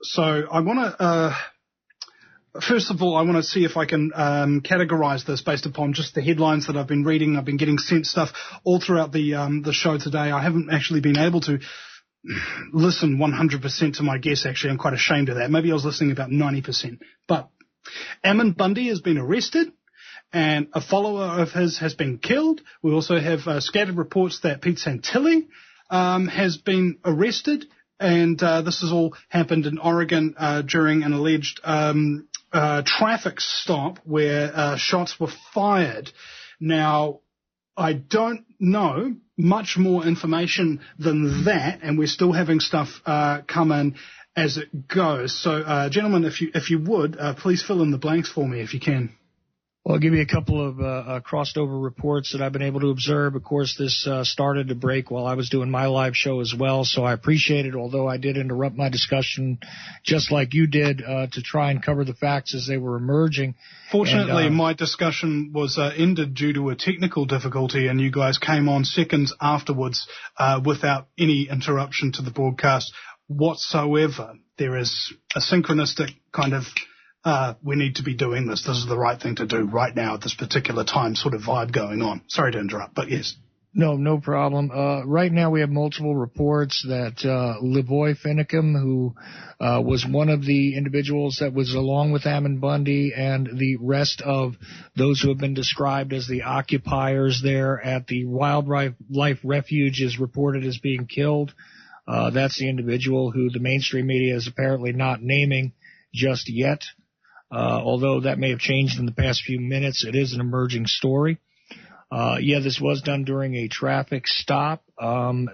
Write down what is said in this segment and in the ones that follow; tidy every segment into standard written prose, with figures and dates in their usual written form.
So I want to, first of all, I want to see if I can categorize this based upon just the headlines that I've been reading. I've been getting sent stuff all throughout the show today. I haven't actually been able to listen 100% to my guests, actually. I'm quite ashamed of that. Maybe I was listening about 90%. But Ammon Bundy has been arrested, and a follower of his has been killed. We also have scattered reports that Pete Santilli has been arrested, and this has all happened in Oregon during an alleged traffic stop where shots were fired. Now, I don't know much more information than that, and we're still having stuff come in as it goes. So, gentlemen, if you would, please fill in the blanks for me if you can. Well, I'll give you a couple of crossed over reports that I've been able to observe. Of course, this started to break while I was doing my live show as well, so I appreciate it, although I did interrupt my discussion just like you did to try and cover the facts as they were emerging. Fortunately, my discussion was ended due to a technical difficulty, and you guys came on seconds afterwards without any interruption to the broadcast whatsoever. There is a synchronistic kind of we need to be doing this. This is the right thing to do right now at this particular time sort of vibe going on. Sorry to interrupt, but yes. No problem. Right now we have multiple reports that Levoy Finicum, who was one of the individuals that was along with Ammon Bundy and the rest of those who have been described as the occupiers there at the Wildlife Refuge, is reported as being killed. That's the individual who the mainstream media is apparently not naming just yet. Although that may have changed in the past few minutes, it is an emerging story. This was done during a traffic stop.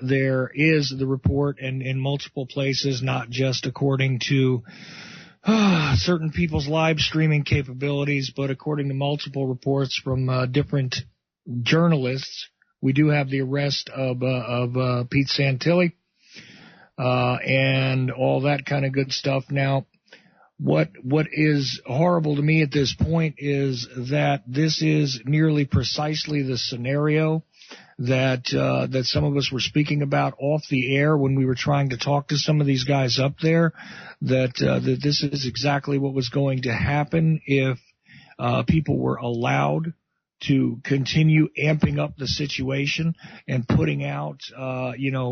There is the report in multiple places, not just according to certain people's live streaming capabilities, but according to multiple reports from different journalists. We do have the arrest of Pete Santilli and all that kind of good stuff. Now, what is horrible to me at this point is that this is nearly precisely the scenario that some of us were speaking about off the air when we were trying to talk to some of these guys up there, that this is exactly what was going to happen if people were allowed to continue amping up the situation and putting out,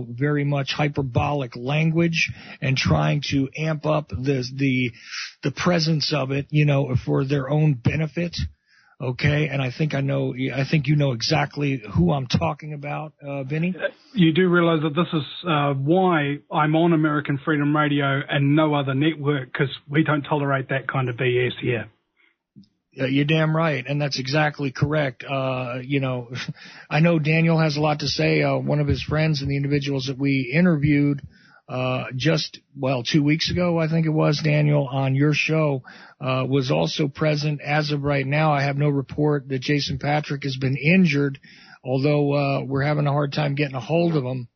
very much hyperbolic language and trying to amp up the presence of it, for their own benefit. Okay. And I think you know exactly who I'm talking about, Vinny. You do realize that this is why I'm on American Freedom Radio and no other network, because we don't tolerate that kind of BS here. You're damn right, and that's exactly correct. I know Daniel has a lot to say. One of his friends and the individuals that we interviewed 2 weeks ago, I think it was, Daniel, on your show, was also present. As of right now, I have no report that Jason Patrick has been injured, although we're having a hard time getting a hold of him.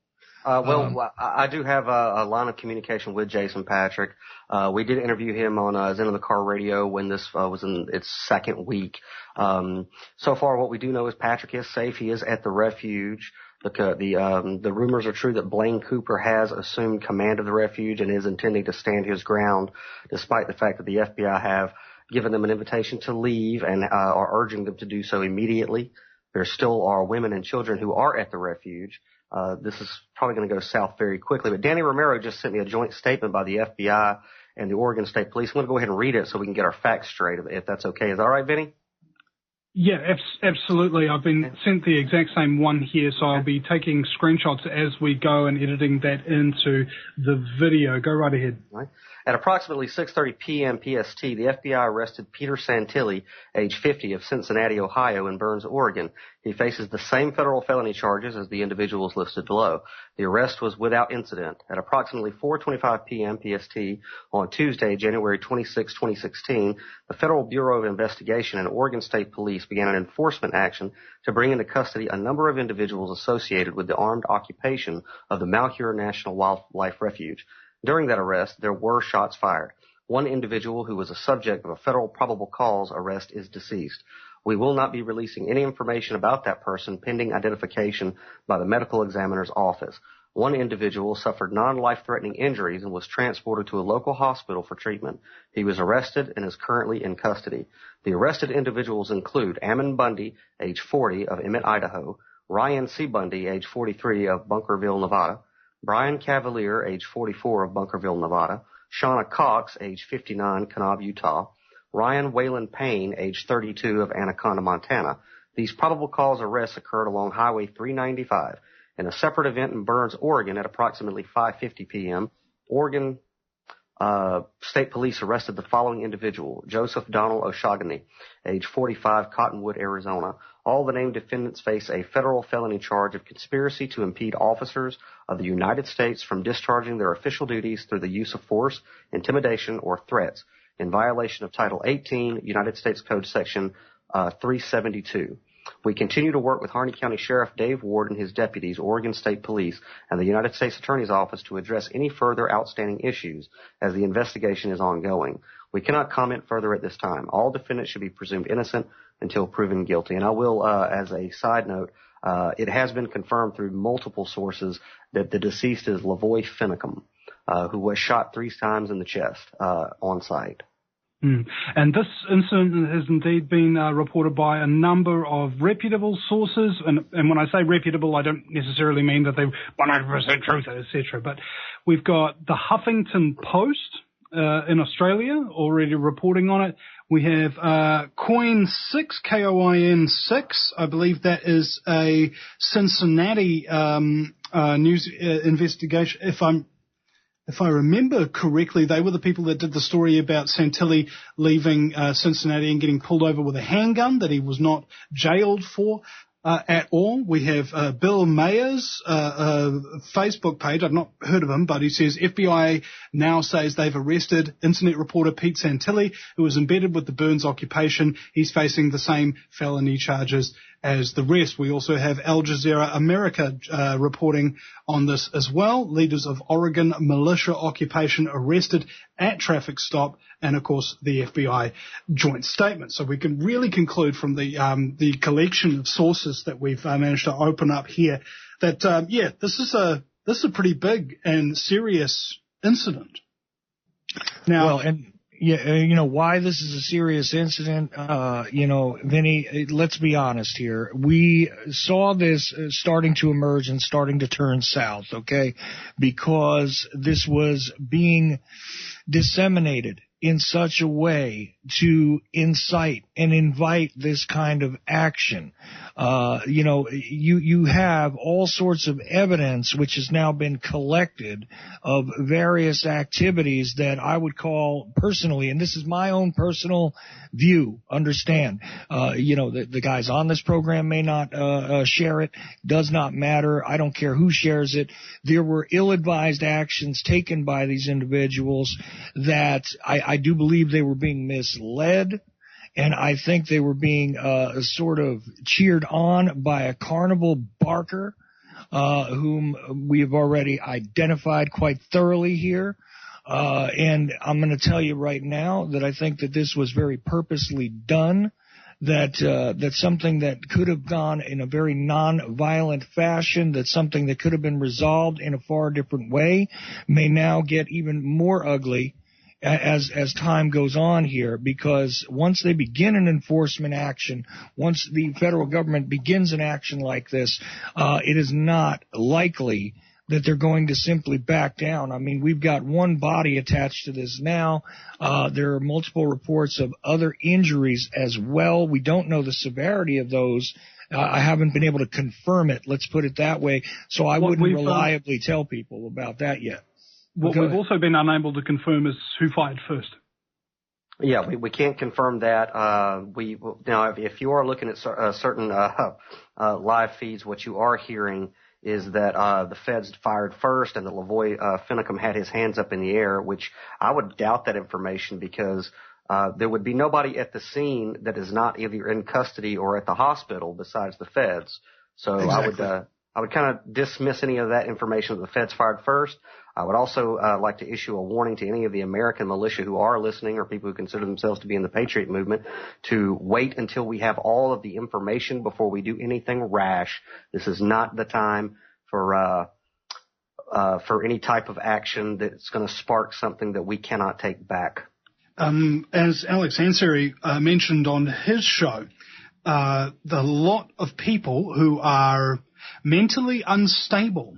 I do have a line of communication with Jason Patrick. We did interview him on Zen in the Car Radio when this was in its second week. So far, what we do know is Patrick is safe. He is at the refuge. The rumors are true that Blaine Cooper has assumed command of the refuge and is intending to stand his ground, despite the fact that the FBI have given them an invitation to leave and are urging them to do so immediately. There still are women and children who are at the refuge. This is probably going to go south very quickly. But Danny Romero just sent me a joint statement by the FBI and the Oregon State Police. I'm going to go ahead and read it so we can get our facts straight, if that's okay. Is that all right, Vinny? Yeah, absolutely. I've been sent the exact same one here, so I'll be taking screenshots as we go and editing that into the video. Go right ahead. All right. At approximately 6:30 p.m. PST, the FBI arrested Peter Santilli, age 50, of Cincinnati, Ohio, in Burns, Oregon. He faces the same federal felony charges as the individuals listed below. The arrest was without incident. At approximately 4:25 p.m. PST on Tuesday, January 26, 2016, the Federal Bureau of Investigation and Oregon State Police began an enforcement action to bring into custody a number of individuals associated with the armed occupation of the Malheur National Wildlife Refuge. During that arrest, there were shots fired. One individual who was a subject of a federal probable cause arrest is deceased. We will not be releasing any information about that person pending identification by the medical examiner's office. One individual suffered non-life-threatening injuries and was transported to a local hospital for treatment. He was arrested and is currently in custody. The arrested individuals include Ammon Bundy, age 40, of Emmett, Idaho; Ryan C. Bundy, age 43, of Bunkerville, Nevada; Brian Cavalier, age 44, of Bunkerville, Nevada; Shauna Cox, age 59, Kanab, Utah; Ryan Wayland Payne, age 32, of Anaconda, Montana. These probable cause arrests occurred along Highway 395. In a separate event in Burns, Oregon, at approximately 5:50 p.m., Oregon State Police arrested the following individual: Joseph Donald O'Shaughnessy, age 45, Cottonwood, Arizona. All the named defendants face a federal felony charge of conspiracy to impede officers of the United States from discharging their official duties through the use of force, intimidation, or threats in violation of Title 18, United States Code Section 372. We continue to work with Harney County Sheriff Dave Ward and his deputies, Oregon State Police, and the United States Attorney's Office to address any further outstanding issues as the investigation is ongoing. We cannot comment further at this time. All defendants should be presumed innocent until proven guilty. And I will, as a side note, it has been confirmed through multiple sources that the deceased is Lavoy Finicum, who was shot 3 times in the chest on site. And this incident has indeed been reported by a number of reputable sources. And when I say reputable, I don't necessarily mean that they're 100% truth, etc. But we've got the Huffington Post in Australia already reporting on it. We have Coin6, Koin6. I believe that is a Cincinnati news investigation. If I remember correctly, they were the people that did the story about Santilli leaving Cincinnati and getting pulled over with a handgun that he was not jailed for at all. We have Bill Mayer's Facebook page. I've not heard of him, but he says FBI now says they've arrested internet reporter Pete Santilli, who was embedded with the Burns occupation. He's facing the same felony charges as the rest. We also have Al Jazeera America reporting on this as well. Leaders of Oregon militia occupation arrested at traffic stop, and of course the FBI joint statement. So we can really conclude from the collection of sources that we've managed to open up here that this is a pretty big and serious incident. Now, why this is a serious incident, Vinny, let's be honest here. We saw this starting to emerge and starting to turn south, okay, because this was being disseminated in such a way to incite and invite this kind of action. You have all sorts of evidence which has now been collected of various activities that I would call personally, and this is my own personal view, understand, the guys on this program may not share it, does not matter, I don't care who shares it. There were ill-advised actions taken by these individuals that I do believe they were being misled, and I think they were being sort of cheered on by a carnival barker whom we have already identified quite thoroughly here. And I'm going to tell you right now that I think that this was very purposely done, that something that could have gone in a very non-violent fashion, that something that could have been resolved in a far different way may now get even more ugly as time goes on here, because once they begin an enforcement action, once the federal government begins an action like this, it is not likely that they're going to simply back down. I mean, we've got one body attached to this now. There are multiple reports of other injuries as well. We don't know the severity of those. I haven't been able to confirm it, let's put it that way, so I wouldn't reliably tell people about that yet. What we've also been unable to confirm is who fired first. Yeah, we can't confirm that. Now, if you are looking at certain live feeds, what you are hearing is that the feds fired first and that Lavoy Finicum had his hands up in the air, which I would doubt that information, because there would be nobody at the scene that is not either in custody or at the hospital besides the feds. So exactly. I would kind of dismiss any of that information that the feds fired first. I would also like to issue a warning to any of the American militia who are listening, or people who consider themselves to be in the Patriot movement, to wait until we have all of the information before we do anything rash. This is not the time for for any type of action that's going to spark something that we cannot take back. As Alex Ansary mentioned on his show, the lot of people who are mentally unstable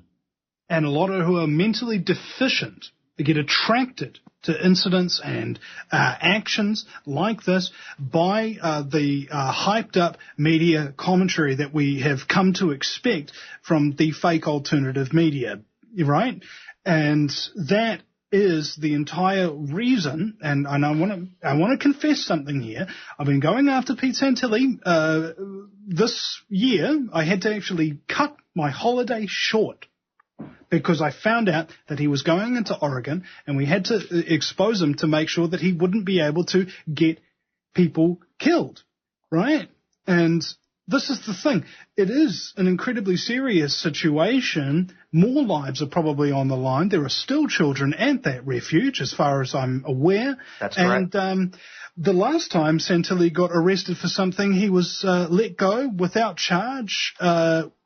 and a lot of who are mentally deficient, they get attracted to incidents and actions like this by the hyped up media commentary that we have come to expect from the fake alternative media, right? And that is the entire reason, and I want to confess something here. I've been going after Pete Santilli this year. I had to actually cut my holiday short because I found out that he was going into Oregon, and we had to expose him to make sure that he wouldn't be able to get people killed, right? And this is the thing. It is an incredibly serious situation. More lives are probably on the line. There are still children at that refuge, as far as I'm aware. That's correct. And the last time Santilli got arrested for something, he was let go without charge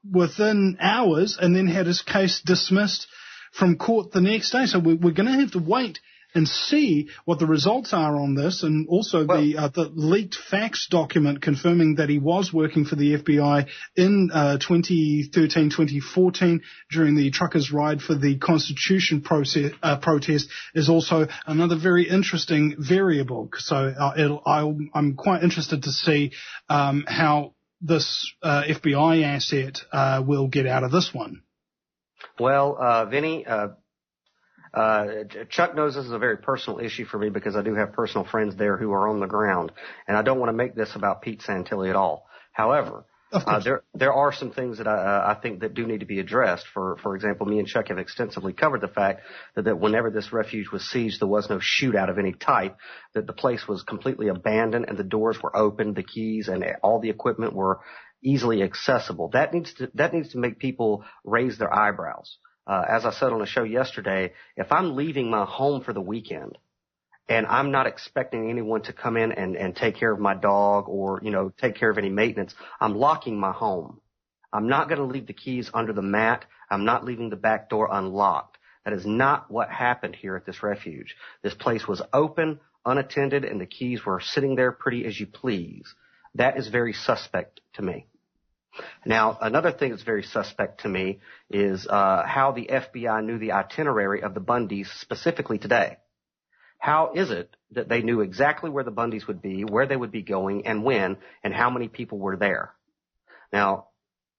within hours, and then had his case dismissed from court the next day. So we're going to have to wait and see what the results are on this, and also the leaked fax document confirming that he was working for the FBI in 2013, 2014 during the truckers' ride for the Constitution protest is also another very interesting variable. So I'm quite interested to see how this FBI asset will get out of this one. Well, Vinny, Chuck knows this is a very personal issue for me because I do have personal friends there who are on the ground, and I don't want to make this about Pete Santilli at all. However, there are some things that I think that do need to be addressed. For example, me and Chuck have extensively covered the fact that whenever this refuge was seized, there was no shootout of any type, that the place was completely abandoned and the doors were open, the keys and all the equipment were easily accessible. That needs to make people raise their eyebrows. As I said on the show yesterday, if I'm leaving my home for the weekend and I'm not expecting anyone to come in and take care of my dog or, take care of any maintenance, I'm locking my home. I'm not going to leave the keys under the mat. I'm not leaving the back door unlocked. That is not what happened here at this refuge. This place was open, unattended, and the keys were sitting there pretty as you please. That is very suspect to me. Now, another thing that's very suspect to me is how the FBI knew the itinerary of the Bundys specifically today. How is it that they knew exactly where the Bundys would be, where they would be going, and when, and how many people were there? Now,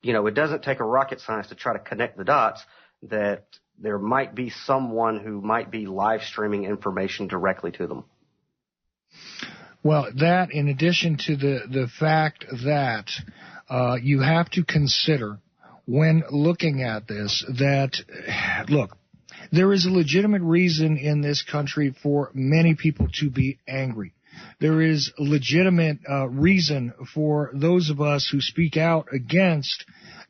it doesn't take a rocket science to try to connect the dots that there might be someone who might be live streaming information directly to them. Well, that in addition to the fact that you have to consider when looking at this that, look, there is a legitimate reason in this country for many people to be angry. There is a legitimate reason for those of us who speak out against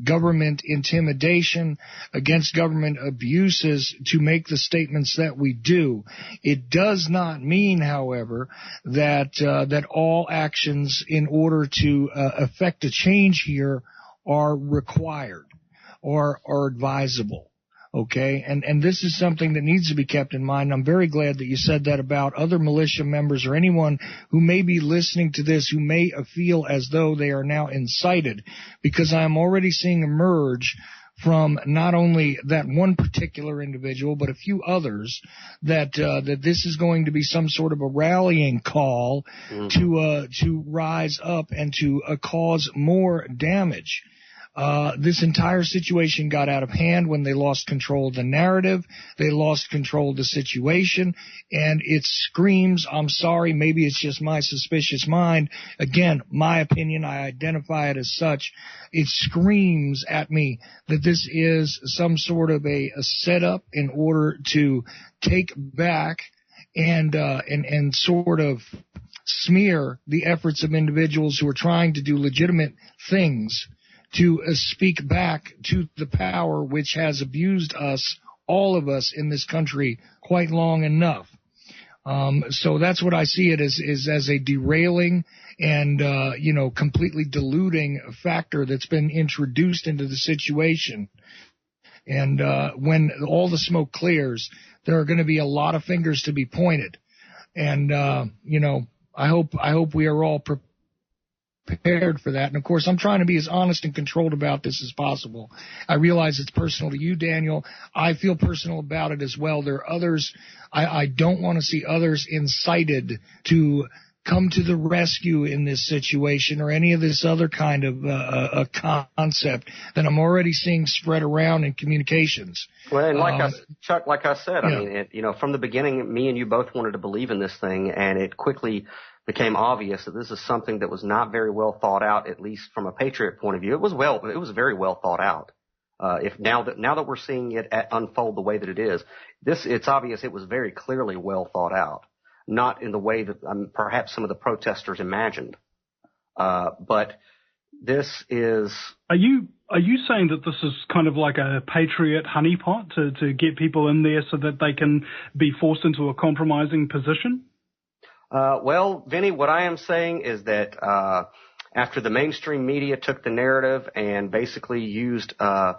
government intimidation, against government abuses, to make the statements that we do. It does not mean, however, that all actions in order to effect a change here are required or are advisable. Okay, and this is something that needs to be kept in mind. I'm very glad that you said that about other militia members or anyone who may be listening to this who may feel as though they are now incited, because I am already seeing emerge from not only that one particular individual but a few others that this is going to be some sort of a rallying call to rise up and to cause more damage. This entire situation got out of hand when they lost control of the narrative. They lost control of the situation, and it screams, I'm sorry, maybe it's just my suspicious mind. Again, my opinion, I identify it as such. It screams at me that this is some sort of a setup in order to take back and sort of smear the efforts of individuals who are trying to do legitimate things, to speak back to the power which has abused us, all of us in this country, quite long enough. So that's what I see it as a derailing and, completely diluting factor that's been introduced into the situation. And when all the smoke clears, there are going to be a lot of fingers to be pointed. And, I hope we are all prepared for that. And, of course, I'm trying to be as honest and controlled about this as possible. I realize it's personal to you, Daniel. I feel personal about it as well. There are others. I don't want to see others incited to come to the rescue in this situation or any of this other kind of a concept that I'm already seeing spread around in communications. Well, and Chuck, like I said, I mean, from the beginning, me and you both wanted to believe in this thing, and it quickly became obvious that this is something that was not very well thought out, at least from a Patriot point of view. It was very well thought out. Now that we're seeing it unfold the way that it is, it's obvious it was very clearly well thought out. Not in the way that perhaps some of the protesters imagined. But this is... Are you saying that this is kind of like a patriot honeypot to get people in there so that they can be forced into a compromising position? Well, Vinny, what I am saying is that after the mainstream media took the narrative and basically used a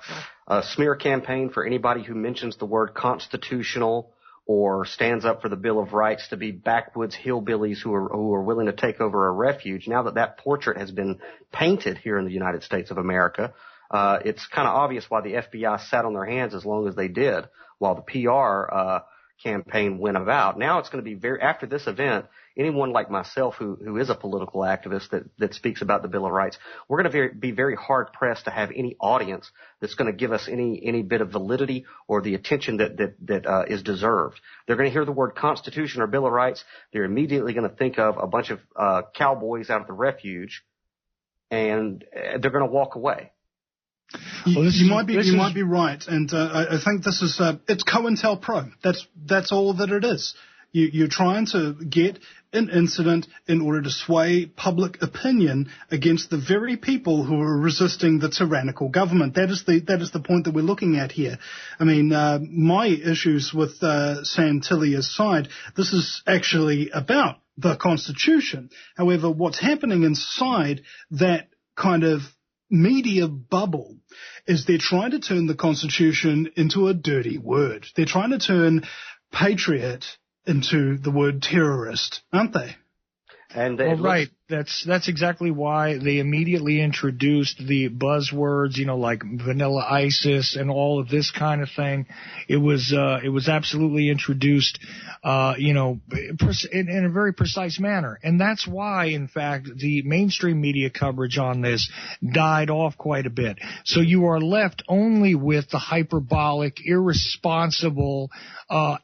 smear campaign for anybody who mentions the word constitutional or stands up for the Bill of Rights to be backwoods hillbillies who are willing to take over a refuge. Now that portrait has been painted here in the United States of America, it's kind of obvious why the FBI sat on their hands as long as they did while the PR campaign went about. Now it's going to be after this event, anyone like myself who is a political activist that speaks about the Bill of Rights, we're going to be very hard pressed to have any audience that's going to give us any bit of validity or the attention that is deserved. They're going to hear the word Constitution or Bill of Rights. They're immediately going to think of a bunch of cowboys out of the refuge, and they're going to walk away. You might be right, and I think this is it's COINTELPRO. That's all that it is. You're trying to get an incident in order to sway public opinion against the very people who are resisting the tyrannical government. That is the point that we're looking at here. I mean, my issues with Santilli aside, this is actually about the Constitution. However, what's happening inside that kind of media bubble is they're trying to turn the Constitution into a dirty word. They're trying to turn patriot into the word terrorist, aren't they? And right. That's exactly why they immediately introduced the buzzwords, like vanilla ISIS and all of this kind of thing. It was absolutely introduced, in a very precise manner. And that's why, in fact, the mainstream media coverage on this died off quite a bit. So you are left only with the hyperbolic, irresponsible,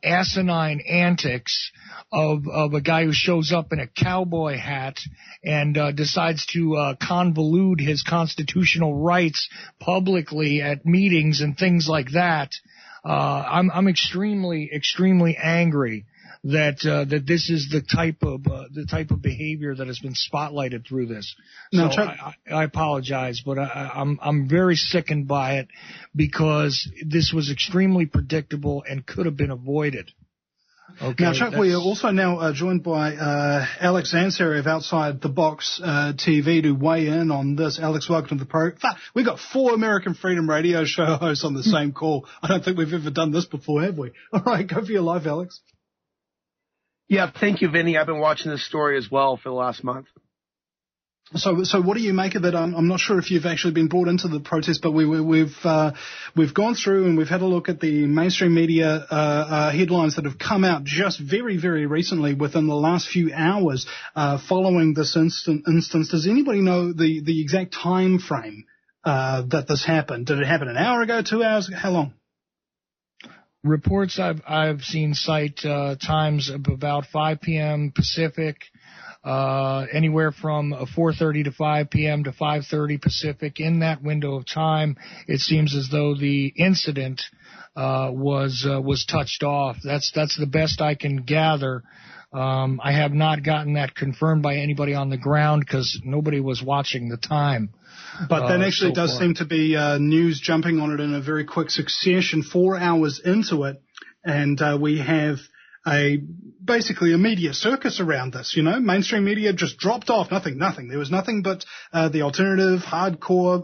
asinine antics of a guy who shows up in a cowboy hat and decides to convolute his constitutional rights publicly at meetings and things like that. I'm extremely, extremely angry that this is the type of behavior that has been spotlighted through this. So I apologize, but I'm very sickened by it because this was extremely predictable and could have been avoided. Okay, now, Chuck, we are also now joined by Alex Ansary of Outside the Box TV to weigh in on this. Alex, welcome to the program. We've got 4 American Freedom Radio show hosts on the same call. I don't think we've ever done this before, have we? All right, go for your live, Alex. Yeah, thank you, Vinny. I've been watching this story as well for the last month. So what do you make of it? I'm not sure if you've actually been brought into the protest, but we've gone through and we've had a look at the mainstream media headlines that have come out just very, very recently within the last few hours following this instance. Does anybody know the exact time frame that this happened? Did it happen an hour ago, 2 hours? How long? Reports I've seen cite times of about 5 p.m. Pacific. Anywhere from 4:30 to 5 p.m. to 5:30 Pacific. In that window of time, it seems as though the incident was touched off. That's the best I can gather. I have not gotten that confirmed by anybody on the ground because nobody was watching the time. But that actually does seem to be news jumping on it in a very quick succession. 4 hours into it, and we have basically a media circus around this, mainstream media just dropped off, nothing. There was nothing but, the alternative, hardcore,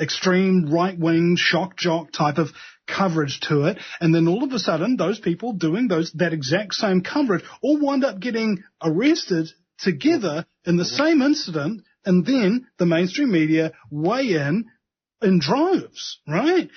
extreme right-wing shock jock type of coverage to it. And then all of a sudden, those people doing that exact same coverage all wind up getting arrested together in the same incident. And then the mainstream media weigh in droves, right?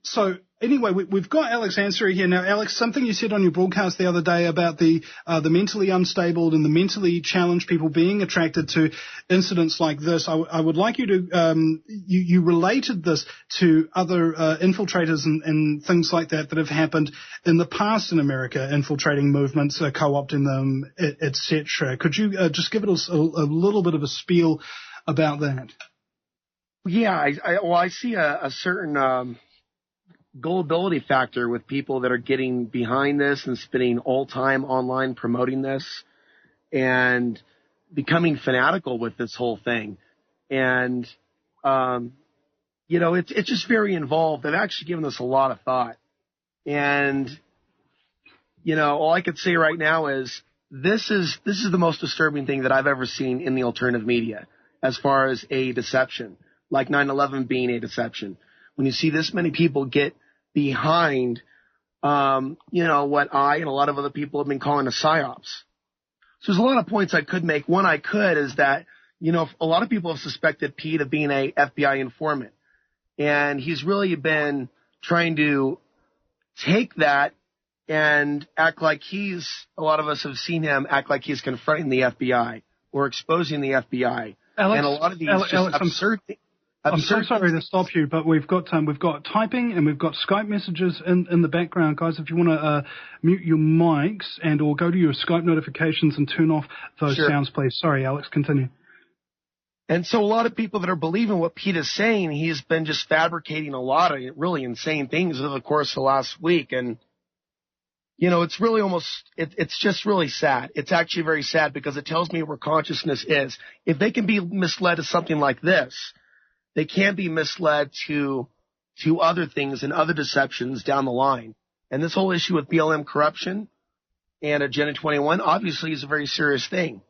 So anyway, we've got Alex Ansary here. Now, Alex, something you said on your broadcast the other day about the mentally unstable and the mentally challenged people being attracted to incidents like this. I would like you to, you related this to other infiltrators and things like that have happened in the past in America, infiltrating movements, co-opting them, etc. Could you just give us a little bit of a spiel about that? Yeah, I see a certain gullibility factor with people that are getting behind this and spending all time online promoting this and becoming fanatical with this whole thing. And, it's just very involved. I've actually given this a lot of thought. And, all I could say right now is this is the most disturbing thing that I've ever seen in the alternative media as far as a deception, like 9/11 being a deception. When you see this many people get behind, what I and a lot of other people have been calling a psyops. So there's a lot of points I could make. One I could is that, a lot of people have suspected Pete of being a FBI informant. And he's really been trying to take that and act like a lot of us have seen him act like he's confronting the FBI or exposing the FBI. Alex, and a lot of these Alex, absurd things. I'm so sorry to stop you, but we've got typing and we've got Skype messages in the background, guys. If you want to mute your mics or go to your Skype notifications and turn off those sounds, please. Sorry, Alex, continue. And so a lot of people that are believing what Pete is saying, he's been just fabricating a lot of really insane things over the course of the last week. And, it's really it's just really sad. It's actually very sad because it tells me where consciousness is. If they can be misled to something like this, they can be misled to other things and other deceptions down the line. And this whole issue with BLM corruption and Agenda 21 obviously is a very serious thing.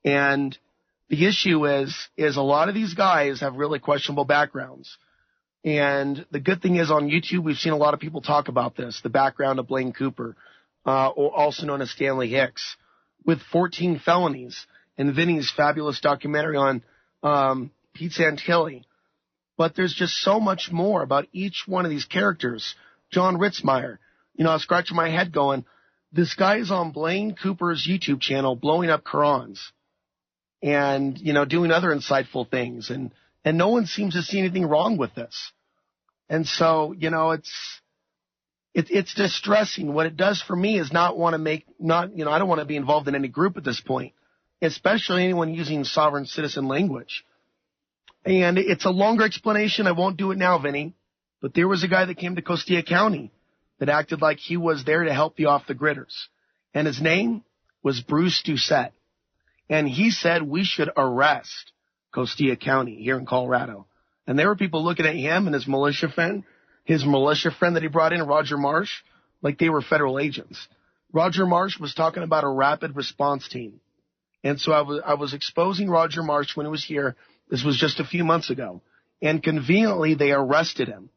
And the issue is a lot of these guys have really questionable backgrounds. And the good thing is on YouTube, we've seen a lot of people talk about this, the background of Blaine Cooper, or also known as Stanley Hicks, with 14 felonies, and Vinny's fabulous documentary on Pete Santilli. But there's just so much more about each one of these characters. John Ritzmeier, I was scratching my head going, this guy is on Blaine Cooper's YouTube channel blowing up Qurans and, doing other insightful things. And no one seems to see anything wrong with this. And so, it's distressing. What it does for me is I don't want to be involved in any group at this point, especially anyone using sovereign citizen language. And it's a longer explanation. I won't do it now, Vinny. But there was a guy that came to Costilla County that acted like he was there to help the off-the-gridders. And his name was Bruce Doucette. And he said we should arrest Costilla County here in Colorado. And there were people looking at him and his militia friend that he brought in, Roger Marsh, like they were federal agents. Roger Marsh was talking about a rapid response team. And so I was exposing Roger Marsh when he was here. This was just a few months ago. And conveniently, they arrested him.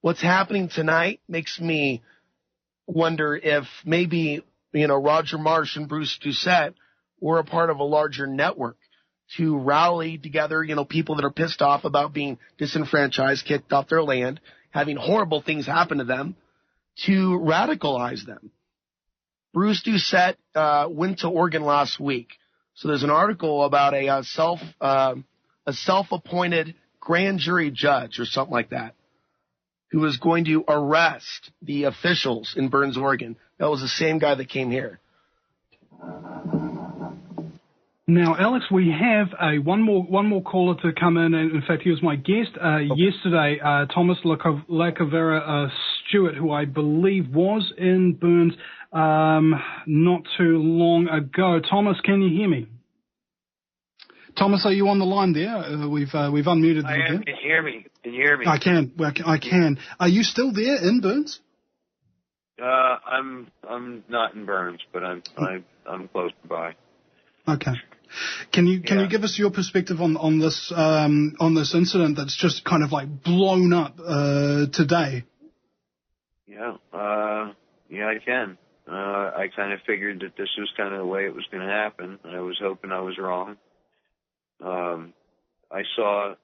What's happening tonight makes me wonder if maybe, Roger Marsh and Bruce Doucette were a part of a larger network to rally together, people that are pissed off about being disenfranchised, kicked off their land, having horrible things happen to them, to radicalize them. Bruce Doucette went to Oregon last week. So there's an article about a self-appointed grand jury judge or something like that who was going to arrest the officials in Burns, Oregon. That was the same guy that came here. Now, Alex, we have one more caller to come in. In fact, he was my guest yesterday, Thomas Lacavera Stewart, who I believe was in Burns not too long ago. Thomas, can you hear me? Thomas, are you on the line there? We've unmuted you. I am. Can you hear me? Can you hear me? I can. I can. Are you still there in Burns? I'm not in Burns, but I'm close by. Okay. Can you give us your perspective on this incident that's just kind of like blown up today? Yeah, I can. I kind of figured that this was kind of the way it was going to happen. I was hoping I was wrong. I saw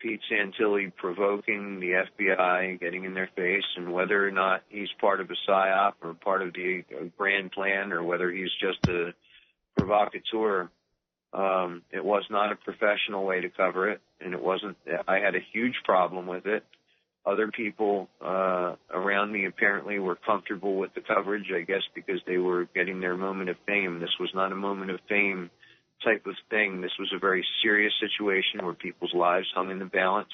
Pete Santilli provoking the FBI, getting in their face, and whether or not he's part of a psyop or part of the grand plan, or whether he's just a provocateur. It was not a professional way to cover it, and it wasn't. I had a huge problem with it. Other people around me apparently were comfortable with the coverage, I guess because they were getting their moment of fame. This was not a moment of fame type of thing. This was a very serious situation where people's lives hung in the balance.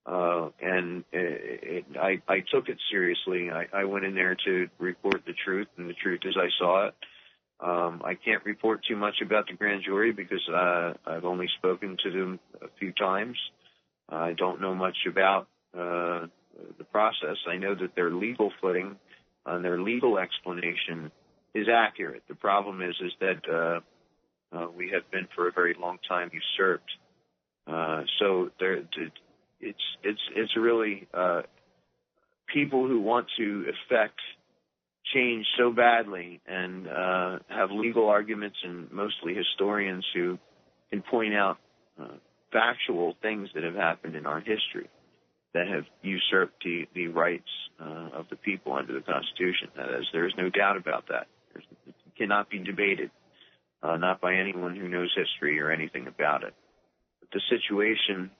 And I took it seriously. I went in there to report the truth, and the truth as I saw it. I can't report too much about the grand jury because I've only spoken to them a few times. I don't know much about the process. I know that their legal footing and their legal explanation is accurate. The problem is that we have been for a very long time usurped. So it's really people who want to effect change so badly and have legal arguments, and mostly historians who can point out factual things that have happened in our history that have usurped the rights of the people under the Constitution. There is no doubt about that. It cannot be debated, not by anyone who knows history or anything about it. But the situation,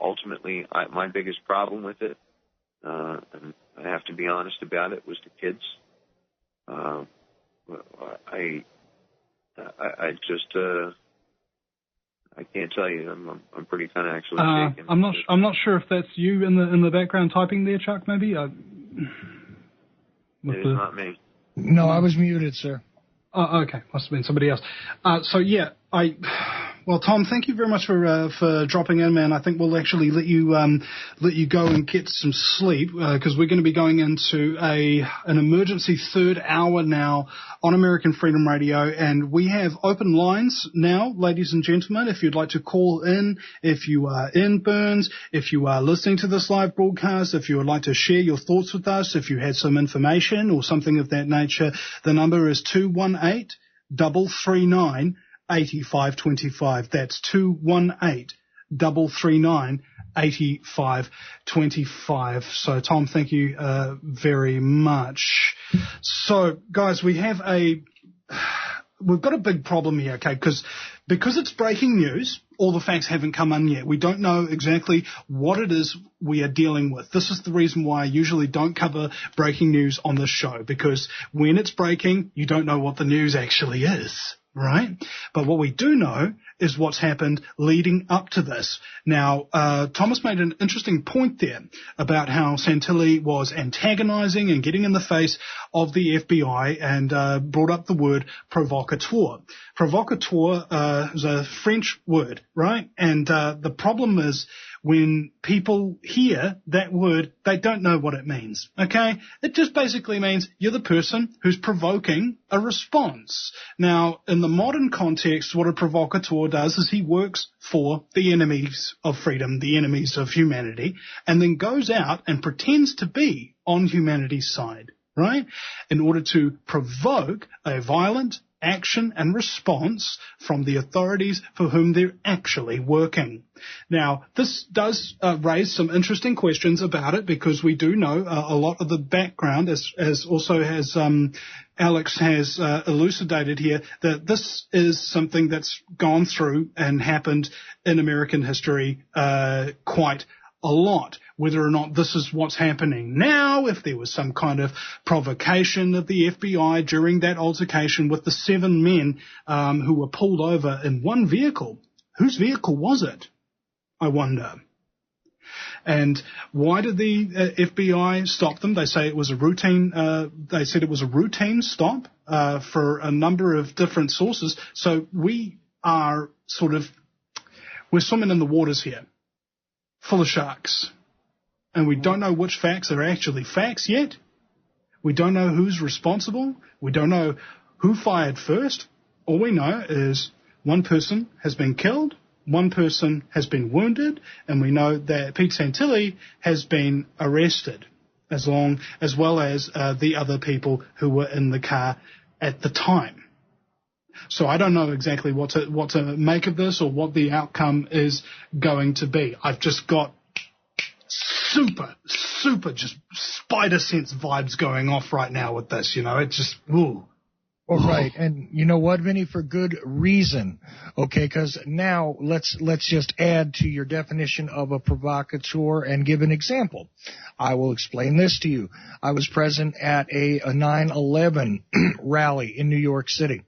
ultimately, my biggest problem with it, and I have to be honest about it, was the kids. I can't tell you. I'm pretty kind of actually shaken. I'm not sure if that's you in the background typing there, Chuck. Maybe. It is not me. No, I was muted, sir. Oh, okay. Must have been somebody else. Well, Tom, thank you very much for dropping in, man. I think we'll actually let you go and get some sleep because we're going to be going into an emergency third hour now on American Freedom Radio, and we have open lines now, ladies and gentlemen. If you'd like to call in, if you are in Burns, if you are listening to this live broadcast, if you would like to share your thoughts with us, if you had some information or something of that nature, the number is 218-339-8525. That's 218-339-8525. So, Tom, thank you very much. So, guys, we've got a big problem here, okay? Because it's breaking news, all the facts haven't come in yet. We don't know exactly what it is we are dealing with. This is the reason why I usually don't cover breaking news on this show, because when it's breaking, you don't know what the news actually is. Right? But what we do know is what's happened leading up to this. Now, Thomas made an interesting point there about how Santilli was antagonizing and getting in the face of the FBI and brought up the word provocateur. Provocateur is a French word, right? And the problem is when people hear that word, they don't know what it means, okay? It just basically means you're the person who's provoking a response. Now, in the modern context, what a provocateur does is he works for the enemies of freedom, the enemies of humanity, and then goes out and pretends to be on humanity's side, right? In order to provoke a violent action and response from the authorities for whom they're actually working. Now, this does raise some interesting questions about it, because we do know a lot of the background, as also has Alex has elucidated here, that this is something that's gone through and happened in American history quite a lot. Whether or not this is what's happening now, if there was some kind of provocation of the FBI during that altercation with the 7 men who were pulled over in one vehicle. Whose vehicle was it, I wonder? And why did the FBI stop them? They say it was a routine. They said it was a routine stop for a number of different sources. So we're swimming in the waters here, full of sharks. And we don't know which facts are actually facts yet. We don't know who's responsible. We don't know who fired first. All we know is one person has been killed, one person has been wounded, and we know that Pete Santilli has been arrested, as well as the other people who were in the car at the time. So I don't know exactly what to make of this or what the outcome is going to be. I've just got super just spider sense vibes going off right now with this. It just, ooh. All right, and you know what, Vinny, for good reason, okay, because now let's just add to your definition of a provocateur and give an example. I will explain this to you. I was present at a 9/11 rally in New York City.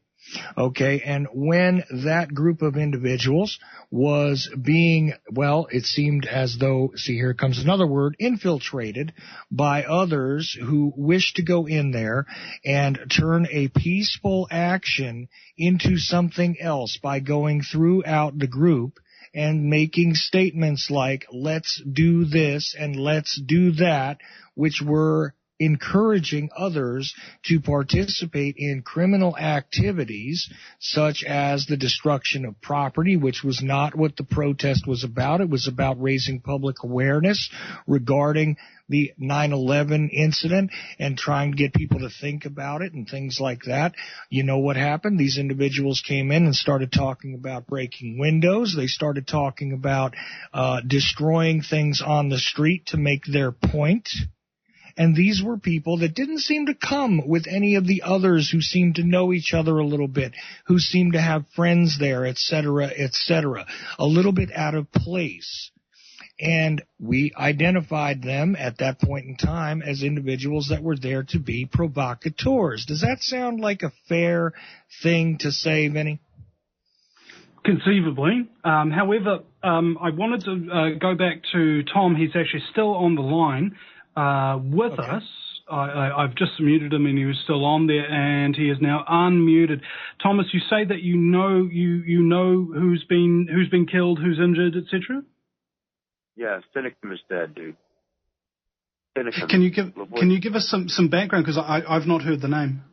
Okay, and when that group of individuals was being, it seemed as though, here comes another word, infiltrated by others who wished to go in there and turn a peaceful action into something else by going throughout the group and making statements like, let's do this and let's do that, which were encouraging others to participate in criminal activities such as the destruction of property, which was not what the protest was about. It was about raising public awareness regarding the 9/11 incident and trying to get people to think about it and things like that. You know what happened? These individuals came in and started talking about breaking windows. They started talking about destroying things on the street to make their point. And these were people that didn't seem to come with any of the others who seemed to know each other a little bit, who seemed to have friends there, et cetera, a little bit out of place. And we identified them at that point in time as individuals that were there to be provocateurs. Does that sound like a fair thing to say, Vinny? Conceivably. However, I wanted to go back to Tom. He's actually still on the line. With us. I've just muted him and he was still on there and he is now unmuted. Thomas, you say that you know who's been killed, who's injured, etc.? Yeah, Finicum is dead, dude. Finicum. Can you give us some background, because I've not heard the name.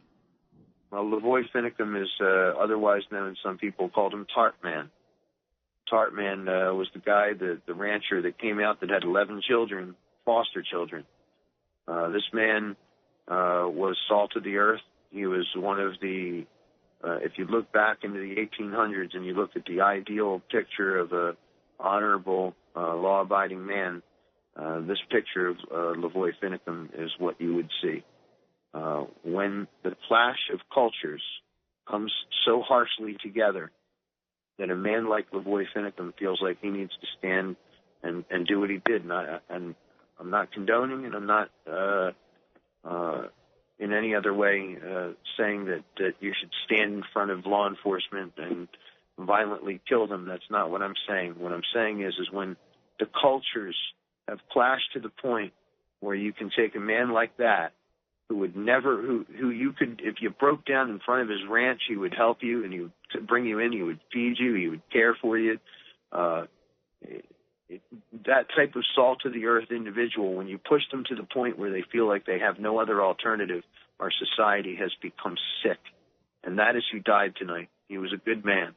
Well, Lavoy Finicum is otherwise known, some people called him Tartman. Tartman was the guy, the rancher that came out that had 11 children, foster children. This man was salt of the earth. He was one of the, if you look back into the 1800s and you look at the ideal picture of a honorable, law-abiding man, this picture of Lavoy Finicum is what you would see. When the clash of cultures comes so harshly together that a man like Lavoy Finicum feels like he needs to stand and do what he did, and I'm not condoning, and I'm not in any other way saying that you should stand in front of law enforcement and violently kill them. That's not what I'm saying. What I'm saying is when the cultures have clashed to the point where you can take a man like that, who you could, if you broke down in front of his ranch, he would help you and he would bring you in, he would feed you, he would care for you. That type of salt-of-the-earth individual, when you push them to the point where they feel like they have no other alternative, our society has become sick. And that is who died tonight. He was a good man,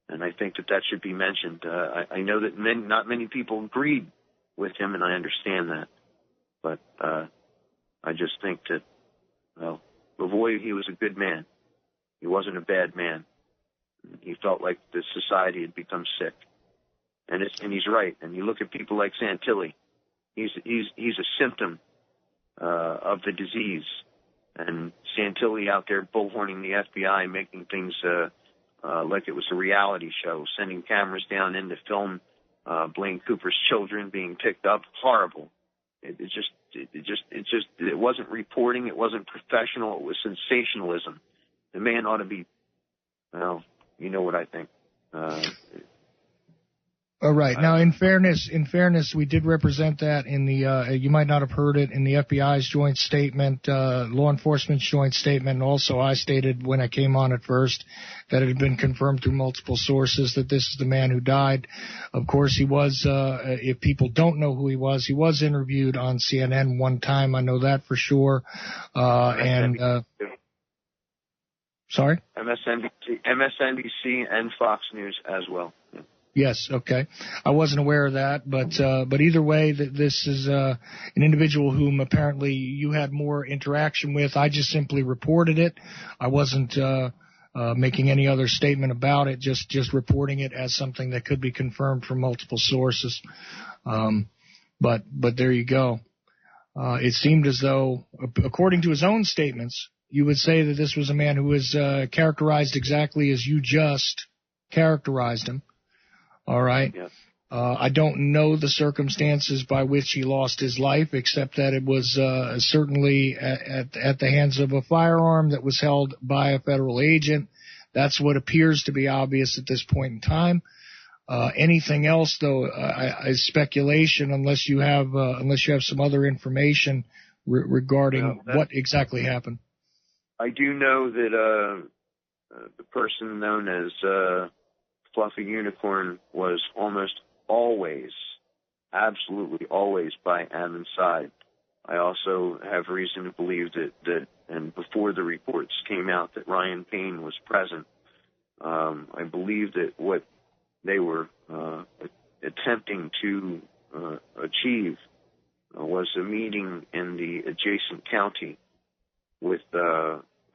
and I think that should be mentioned. I know that not many people agreed with him, and I understand that. But I just think that, Lavoy, he was a good man. He wasn't a bad man. He felt like the society had become sick. And he's right. And you look at people like Santilli, he's a symptom of the disease. And Santilli out there bullhorning the FBI, making things like it was a reality show, sending cameras down in to film Blaine Cooper's children being picked up. Horrible. It wasn't reporting. It wasn't professional. It was sensationalism. The man ought to be, you know what I think. All right. Now, in fairness, we did represent that in the, you might not have heard it, in the FBI's joint statement, law enforcement's joint statement, and also I stated when I came on at first that it had been confirmed through multiple sources that this is the man who died. Of course, he was, if people don't know who he was interviewed on CNN one time. I know that for sure. Sorry? MSNBC and Fox News as well. Yeah. Yes, okay. I wasn't aware of that, but either way, this is an individual whom apparently you had more interaction with. I just simply reported it. I wasn't making any other statement about it, just reporting it as something that could be confirmed from multiple sources. But there you go. It seemed as though, according to his own statements, you would say that this was a man who was characterized exactly as you just characterized him. All right. Yeah. I don't know the circumstances by which he lost his life, except that it was certainly at the hands of a firearm that was held by a federal agent. That's what appears to be obvious at this point in time. Anything else, though, is speculation, unless you have some other information regarding what exactly happened. I do know that the person known as Fluffy Unicorn was almost always, absolutely always by Ammon's side. I also have reason to believe that and before the reports came out that Ryan Payne was present, I believe that what they were attempting to achieve was a meeting in the adjacent county with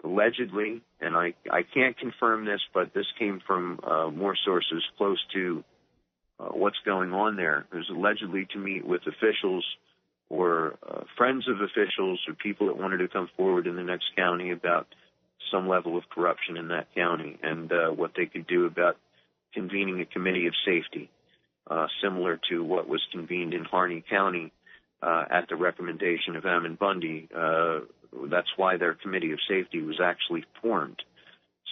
allegedly, and I can't confirm this, but this came from more sources close to what's going on there. It was allegedly to meet with officials or friends of officials or people that wanted to come forward in the next county about some level of corruption in that county and what they could do about convening a committee of safety, similar to what was convened in Harney County at the recommendation of Ammon Bundy. That's why their committee of safety was actually formed.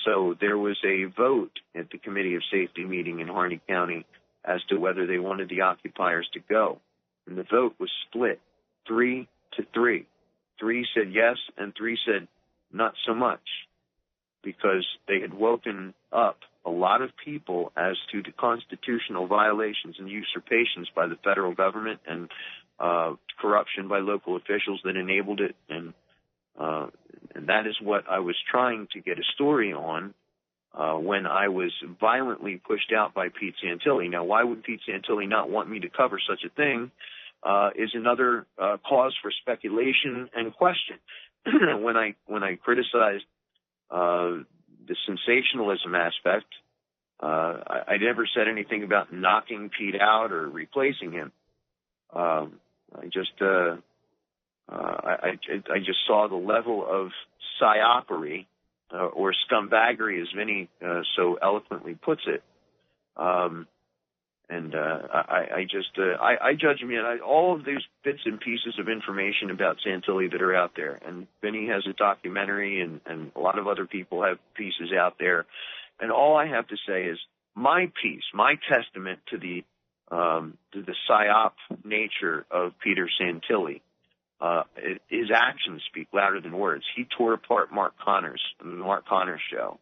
So there was a vote at the committee of safety meeting in Harney County as to whether they wanted the occupiers to go. And the vote was split 3-3. 3 said yes, and 3 said not so much, because they had woken up a lot of people as to the constitutional violations and usurpations by the federal government and corruption by local officials that enabled it. And that is what I was trying to get a story on when I was violently pushed out by Pete Santilli. Now, why would Pete Santilli not want me to cover such a thing is another cause for speculation and question. When I criticized the sensationalism aspect, I never said anything about knocking Pete out or replacing him. I just saw the level of psyopery or scumbaggery, as Vinny so eloquently puts it. I judge him. All of these bits and pieces of information about Santilli that are out there, and Vinny has a documentary, and a lot of other people have pieces out there, and all I have to say is my piece, my testament to the psyop nature of Peter Santilli. His actions speak louder than words. He tore apart Mark Connors on the Mark Connors show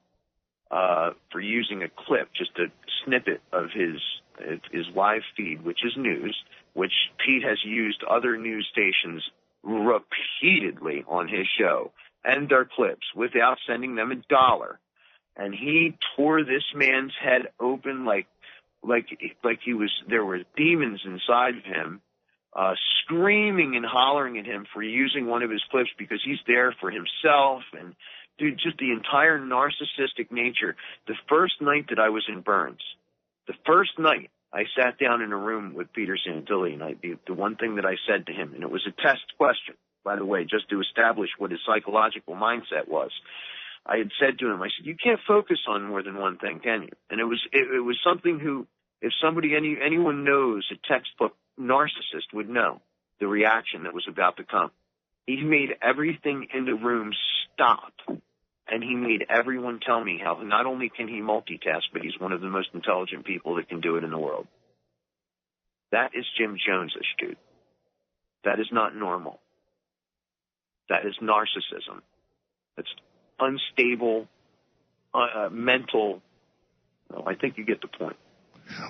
for using a clip, just a snippet of his live feed, which is news, which Pete has used other news stations repeatedly on his show and their clips without sending them $1. And he tore this man's head open like there were demons inside of him, screaming and hollering at him for using one of his clips because he's there for himself. And dude, just the entire narcissistic nature. The first night that I was in Burns, the first night I sat down in a room with Peter Santilli, and the one thing that I said to him, and it was a test question, by the way, just to establish what his psychological mindset was. I had said to him, I said, you can't focus on more than one thing, can you? And it was something who, if anyone knows a textbook narcissist would know the reaction that was about to come. He made everything in the room stop, and he made everyone tell me how not only can he multitask, but he's one of the most intelligent people that can do it in the world. That is Jim Jones-ish, dude. That is not normal. That is narcissism. That's unstable, mental. Well, I think you get the point.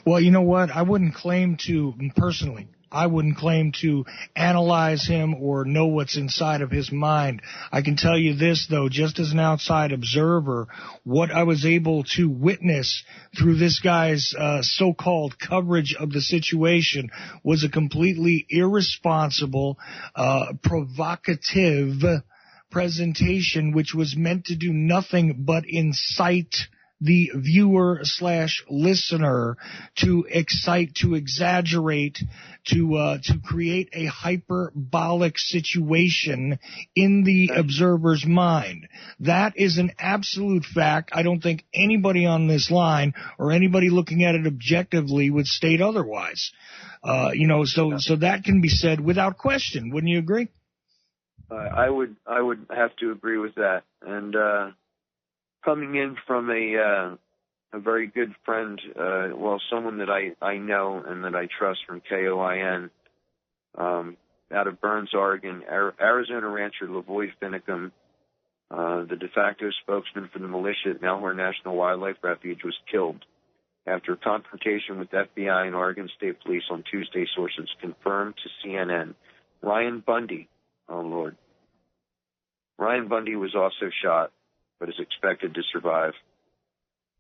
Well, you know what? I wouldn't claim to, personally, I wouldn't claim to analyze him or know what's inside of his mind. I can tell you this, though, just as an outside observer, what I was able to witness through this guy's so-called coverage of the situation was a completely irresponsible, provocative presentation, which was meant to do nothing but incite the viewer/listener to excite, to exaggerate, to create a hyperbolic situation in the observer's mind. That is an absolute fact. I don't think anybody on this line or anybody looking at it objectively would state otherwise. So that can be said without question. Wouldn't you agree? I would have to agree with that. And coming in from a very good friend, someone that I know and that I trust from KOIN, out of Burns, Oregon, Arizona rancher Lavoy Finicum, the de facto spokesman for the militia at Malheur National Wildlife Refuge, was killed after a confrontation with FBI and Oregon State Police on Tuesday, sources confirmed to CNN. Ryan Bundy, oh Lord. Ryan Bundy was also shot, but is expected to survive.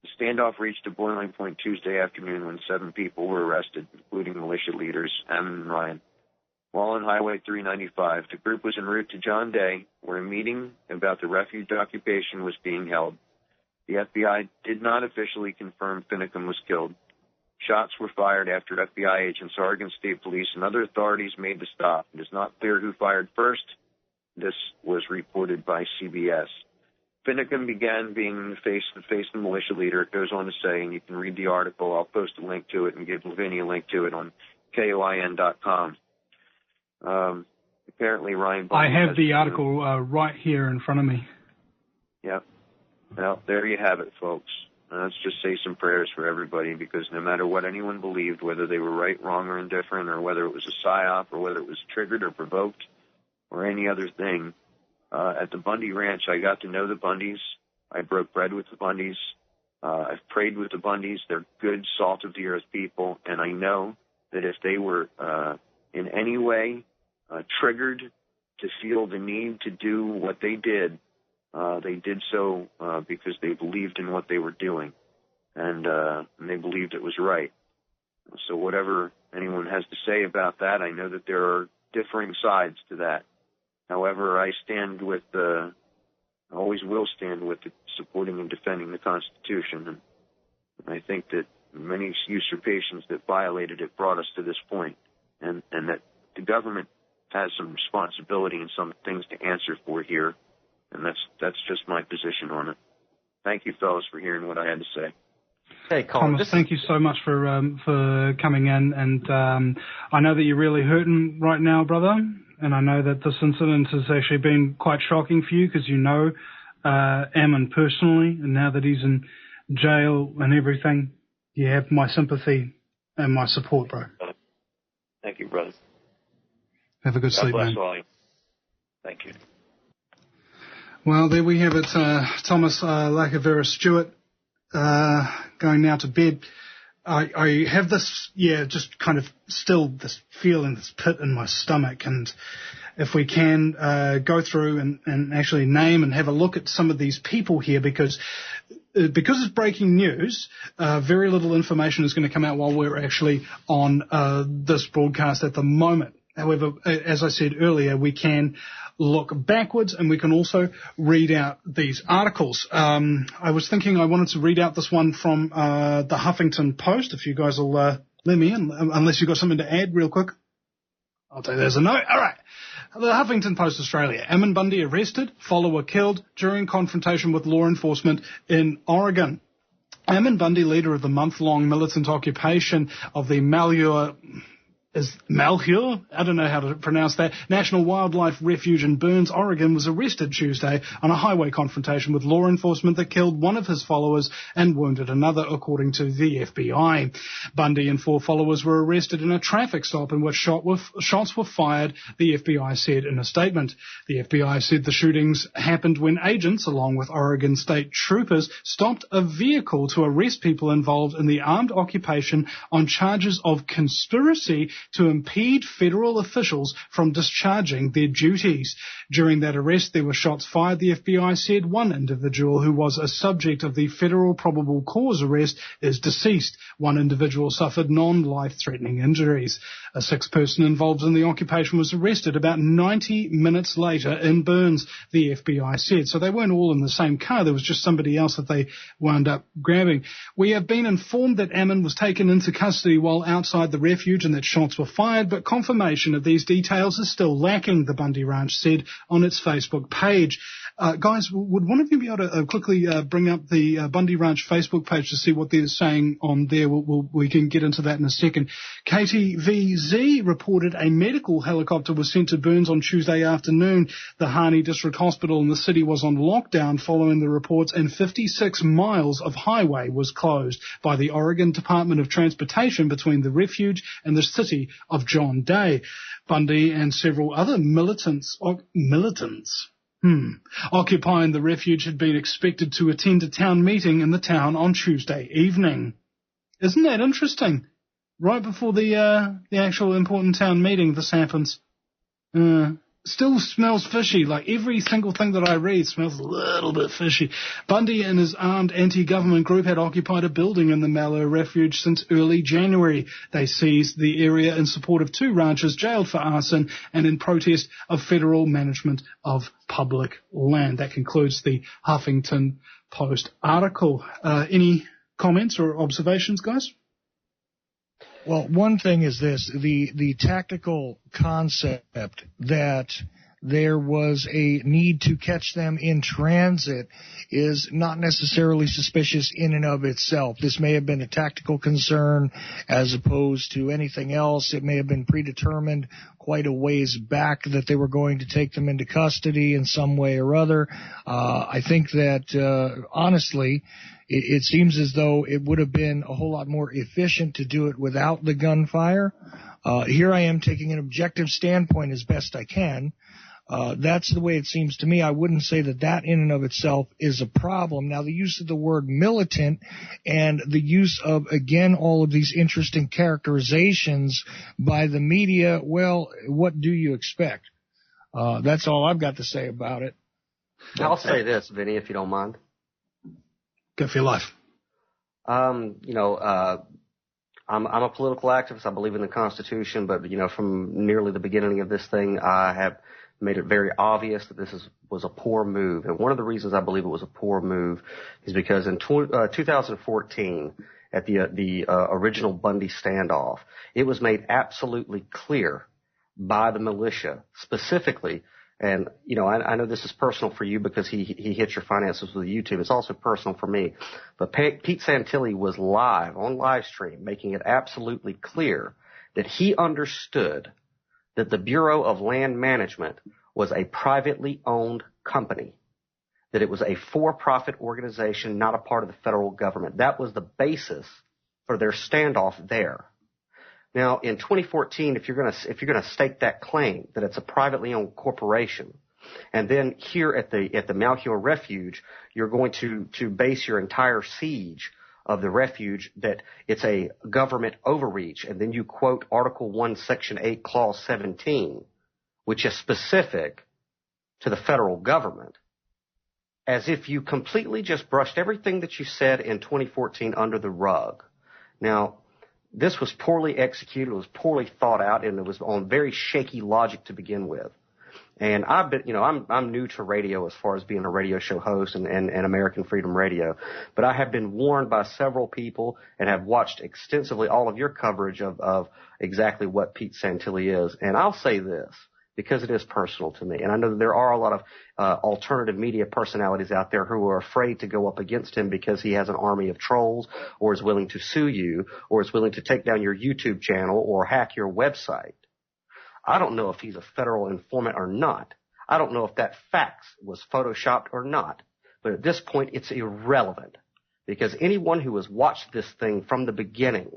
The standoff reached a boiling point Tuesday afternoon when 7 people were arrested, including militia leaders Ammon and Ryan. While on Highway 395, the group was en route to John Day, where a meeting about the refuge occupation was being held. The FBI did not officially confirm Finicum was killed. Shots were fired after FBI agents, Oregon State Police, and other authorities made the stop. It is not clear who fired first. This was reported by CBS. Finicum began being the militia leader. It goes on to say, and you can read the article. I'll post a link to it and give Vinny a link to it on KOIN.com. Apparently, Ryan Bundy. I have the article right here in front of me. Yep. Well, there you have it, folks. Let's just say some prayers for everybody, because no matter what anyone believed, whether they were right, wrong, or indifferent, or whether it was a psyop, or whether it was triggered or provoked, or any other thing, at the Bundy Ranch, I got to know the Bundys. I broke bread with the Bundys. I've prayed with the Bundys. They're good, salt-of-the-earth people, and I know that if they were in any way triggered to feel the need to do what they did so because they believed in what they were doing, and they believed it was right. So whatever anyone has to say about that, I know that there are differing sides to that. However, I stand with, always will stand with supporting and defending the Constitution. And I think that many usurpations that violated it brought us to this point, and that the government has some responsibility and some things to answer for here. And that's just my position on it. Thank you, fellas, for hearing what I had to say. Hey, Colin, Thomas, thank you so much for coming in. And I know that you're really hurting right now, brother. And I know that this incident has actually been quite shocking for you, because you know Ammon personally, and now that he's in jail and everything, you have my sympathy and my support, bro. Thank you, brother. Have a good sleep, man. God bless all you. Thank you. Well, there we have it. Thomas Lacavera Stewart going now to bed. I have this, just kind of still this feeling, this pit in my stomach. And if we can go through and actually name and have a look at some of these people here, because it's breaking news, very little information is going to come out while we're actually on this broadcast at the moment. However, as I said earlier, we can look backwards, and we can also read out these articles. I was thinking I wanted to read out this one from the Huffington Post, if you guys will let me in, unless you've got something to add real quick. I'll tell you there's a no. All right. The Huffington Post Australia. Ammon Bundy arrested, follower killed during confrontation with law enforcement in Oregon. Ammon Bundy, leader of the month-long militant occupation of the Malheur is Malheur, I don't know how to pronounce that, National Wildlife Refuge in Burns, Oregon, was arrested Tuesday on a highway confrontation with law enforcement that killed one of his followers and wounded another, according to the FBI. Bundy and 4 followers were arrested in a traffic stop in which shots were fired, the FBI said in a statement. The FBI said the shootings happened when agents, along with Oregon State troopers, stopped a vehicle to arrest people involved in the armed occupation on charges of conspiracy to impede federal officials from discharging their duties. During that arrest, there were shots fired, the FBI said. One individual who was a subject of the federal probable cause arrest is deceased. One individual suffered non-life-threatening injuries. A 6th person involved in the occupation was arrested about 90 minutes later in Burns, the FBI said. So they weren't all in the same car. There was just somebody else that they wound up grabbing. We have been informed that Ammon was taken into custody while outside the refuge and that shots were fired, but confirmation of these details is still lacking, the Bundy Ranch said on its Facebook page. Guys, would one of you be able to quickly bring up the Bundy Ranch Facebook page to see what they're saying on there? We can get into that in a second. KTVZ reported a medical helicopter was sent to Burns on Tuesday afternoon. The Harney District Hospital in the city was on lockdown following the reports, and 56 miles of highway was closed by the Oregon Department of Transportation between the refuge and the city of John Day. Bundy and several other militants occupying the refuge had been expected to attend a town meeting in the town on Tuesday evening. Isn't that interesting? Right before the actual important town meeting, this happens. Still smells fishy. Like every single thing that I read smells a little bit fishy. Bundy and his armed anti-government group had occupied a building in the Malheur Refuge since early January. They seized the area in support of 2 ranchers jailed for arson and in protest of federal management of public land. That concludes the Huffington Post article. Any comments or observations, guys? Well, one thing is this, the tactical concept that there was a need to catch them in transit is not necessarily suspicious in and of itself. This may have been a tactical concern as opposed to anything else. It may have been predetermined quite a ways back that they were going to take them into custody in some way or other. I think that, honestly, it seems as though it would have been a whole lot more efficient to do it without the gunfire. Here I am taking an objective standpoint as best I can. That's the way it seems to me. I wouldn't say that in and of itself is a problem. Now, the use of the word militant and the use of, again, all of these interesting characterizations by the media, well, what do you expect? That's all I've got to say about it. I'll say this, Vinny, if you don't mind. Go for your life. I'm a political activist. I believe in the Constitution, but, from nearly the beginning of this thing, I have made it very obvious that this was a poor move. And one of the reasons I believe it was a poor move is because in 2014, at the original Bundy standoff, it was made absolutely clear by the militia specifically. And, I know this is personal for you because he hits your finances with YouTube. It's also personal for me. But Pete Santilli was live on live stream, making it absolutely clear that he understood that the Bureau of Land Management was a privately owned company, that it was a for-profit organization, not a part of the federal government. That was the basis for their standoff there. Now, in 2014, if you're going to stake that claim that it's a privately owned corporation, and then here at the Malheur Refuge, you're going to base your entire siege of the refuge that it's a government overreach, and then you quote Article 1, Section 8, Clause 17, which is specific to the federal government, as if you completely just brushed everything that you said in 2014 under the rug. Now, this was poorly executed, it was poorly thought out, and it was on very shaky logic to begin with. And I've been, I'm new to radio as far as being a radio show host and American Freedom Radio, but I have been warned by several people and have watched extensively all of your coverage of exactly what Pete Santilli is. And I'll say this, because it is personal to me. And I know that there are a lot of alternative media personalities out there who are afraid to go up against him because he has an army of trolls, or is willing to sue you, or is willing to take down your YouTube channel or hack your website. I don't know if he's a federal informant or not. I don't know if that fax was photoshopped or not. But at this point, it's irrelevant, because anyone who has watched this thing from the beginning,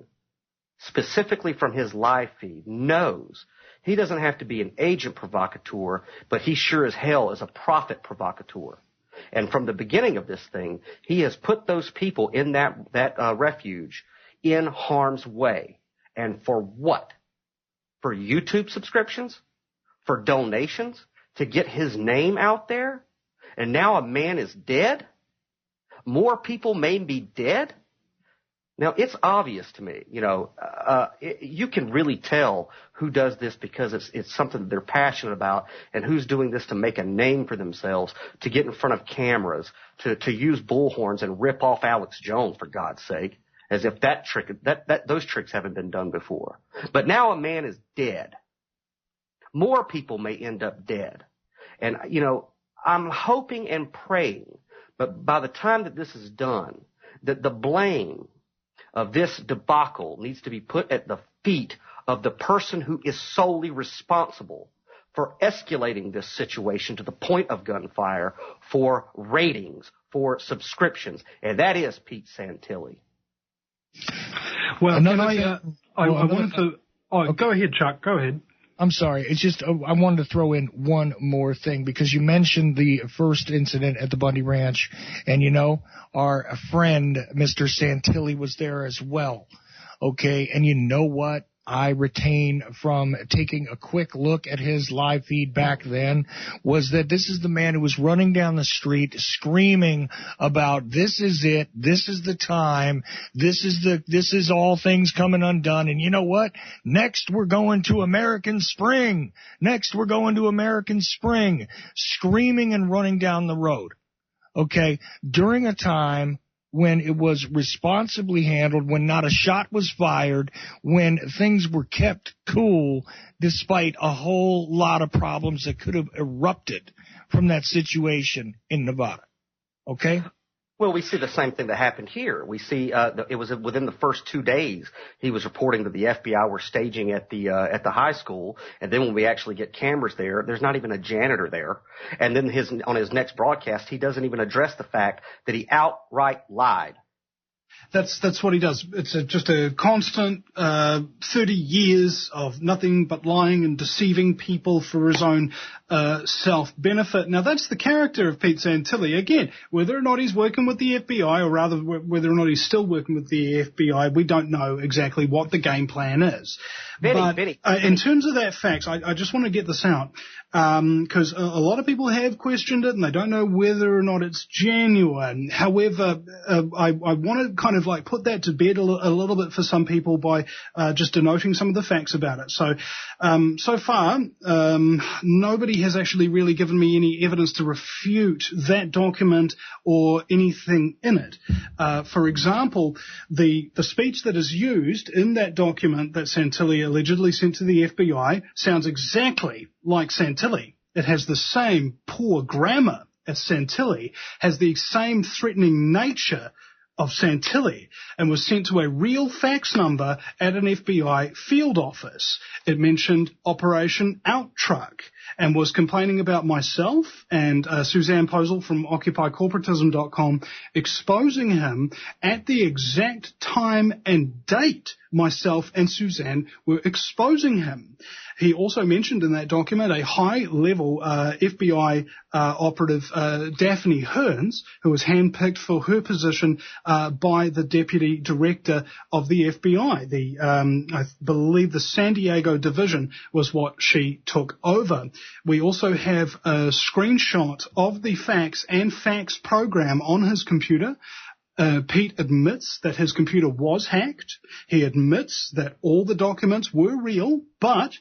specifically from his live feed, knows he doesn't have to be an agent provocateur, but he sure as hell is a prophet provocateur. And from the beginning of this thing, he has put those people in that refuge in harm's way. And for what? For YouTube subscriptions? For donations? To get his name out there? And now a man is dead? More people may be dead? Now, it's obvious to me, you can really tell who does this because it's something that they're passionate about, and who's doing this to make a name for themselves, to get in front of cameras, to use bullhorns and rip off Alex Jones, for God's sake, as if those tricks haven't been done before. But now a man is dead. More people may end up dead. And, I'm hoping and praying, but by the time that this is done, that the blame of this debacle needs to be put at the feet of the person who is solely responsible for escalating this situation to the point of gunfire, for ratings, for subscriptions, and that is Pete Santilli. Well, I wanted to... Oh, go ahead, Chuck. Go ahead. I'm sorry. It's just I wanted to throw in one more thing, because you mentioned the first incident at the Bundy Ranch, and our friend Mr. Santilli was there as well. Okay, and you know what I retain from taking a quick look at his live feed back then was that this is the man who was running down the street screaming about, this is it, this is the time, this is all things coming undone, and you know what? Next we're going to American Spring. Next we're going to American Spring. Screaming and running down the road. Okay, during a time when it was responsibly handled, when not a shot was fired, when things were kept cool, despite a whole lot of problems that could have erupted from that situation in Nevada. Okay? Well, we see the same thing that happened here. We see it was within the first 2 days he was reporting that the FBI were staging at the high school, and then when we actually get cameras there, there's not even a janitor there. And then on his next broadcast, he doesn't even address the fact that he outright lied. That's what he does. It's just a constant 30 years of nothing but lying and deceiving people for his own self-benefit. Now, that's the character of Pete Santilli. Again, whether or not he's working with the FBI, or rather whether or not he's still working with the FBI, we don't know exactly what the game plan is. Vinny. In terms of that fax, I just want to get this out, because a lot of people have questioned it and they don't know whether or not it's genuine. However, I want to kind of like put that to bed a little bit for some people by just denoting some of the facts about it. So far, nobody has actually really given me any evidence to refute that document or anything in it. For example, the speech that is used in that document that Santilli allegedly sent to the FBI sounds exactly like Santilli. It has the same poor grammar as Santilli, has the same threatening nature of Santilli, and was sent to a real fax number at an FBI field office. It mentioned Operation Out Truck and was complaining about myself and Suzanne Posel from OccupyCorporatism.com, exposing him at the exact time and date myself and Suzanne were exposing him. He also mentioned in that document a high-level FBI operative, Daphne Hearns, who was handpicked for her position by the deputy director of the FBI. I believe the San Diego division was what she took over. We also have a screenshot of the fax and fax program on his computer. Pete admits that his computer was hacked. He admits that all the documents were real, but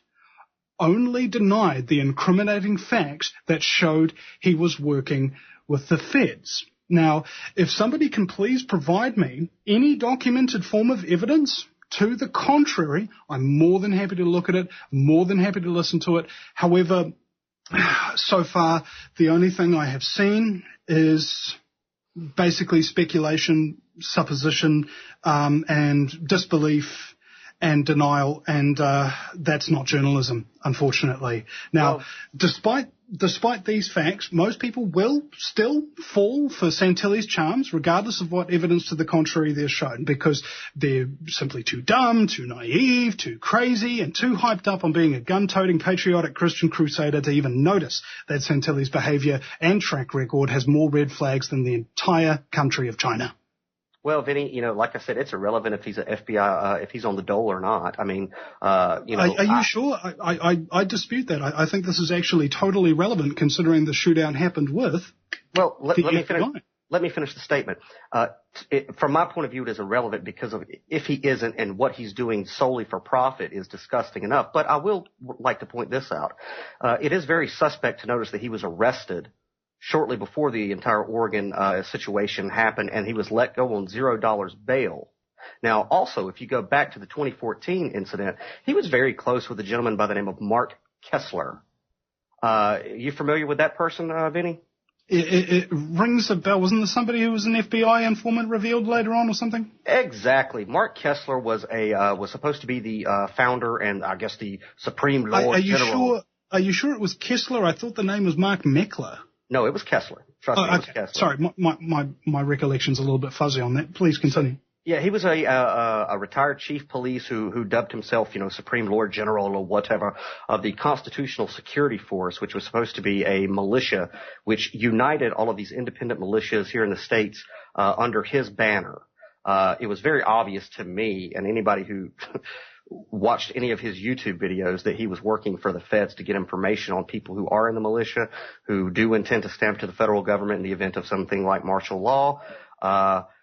only denied the incriminating facts that showed he was working with the feds. Now, if somebody can please provide me any documented form of evidence to the contrary, I'm more than happy to look at it, more than happy to listen to it. However, so far, the only thing I have seen is basically speculation, supposition, and disbelief and denial, and that's not journalism, unfortunately. Now, despite these facts, most people will still fall for Santilli's charms, regardless of what evidence to the contrary they're shown, because they're simply too dumb, too naive, too crazy, and too hyped up on being a gun-toting, patriotic Christian crusader to even notice that Santilli's behavior and track record has more red flags than the entire country of China. Well, Vinny, like I said, it's irrelevant if he's an FBI, if he's on the dole or not. I mean, Are you sure? I dispute that. I think this is actually totally relevant considering the shootout happened with. Well, let me finish the statement. From my point of view, it is irrelevant because of if he isn't, and what he's doing solely for profit is disgusting enough. But I will like to point this out. It is very suspect to notice that he was arrested shortly before the entire Oregon situation happened, and he was let go on $0 bail. Now, also, if you go back to the 2014 incident, he was very close with a gentleman by the name of Mark Kessler. You familiar with that person, Vinny? It rings a bell. Wasn't there somebody who was an FBI informant revealed later on or something? Exactly. Mark Kessler was supposed to be the founder and I guess the Supreme Lord General. Are you sure it was Kessler? I thought the name was Mark Meckler. No, it was Kessler. Trust me, it was Kessler. Sorry, my recollection's a little bit fuzzy on that. Please continue. Yeah, he was a retired chief police who dubbed himself, Supreme Lord General or whatever of the Constitutional Security Force, which was supposed to be a militia which united all of these independent militias here in the States under his banner. It was very obvious to me and anybody who watched any of his YouTube videos that he was working for the feds to get information on people who are in the militia, who do intend to stand to the federal government in the event of something like martial law.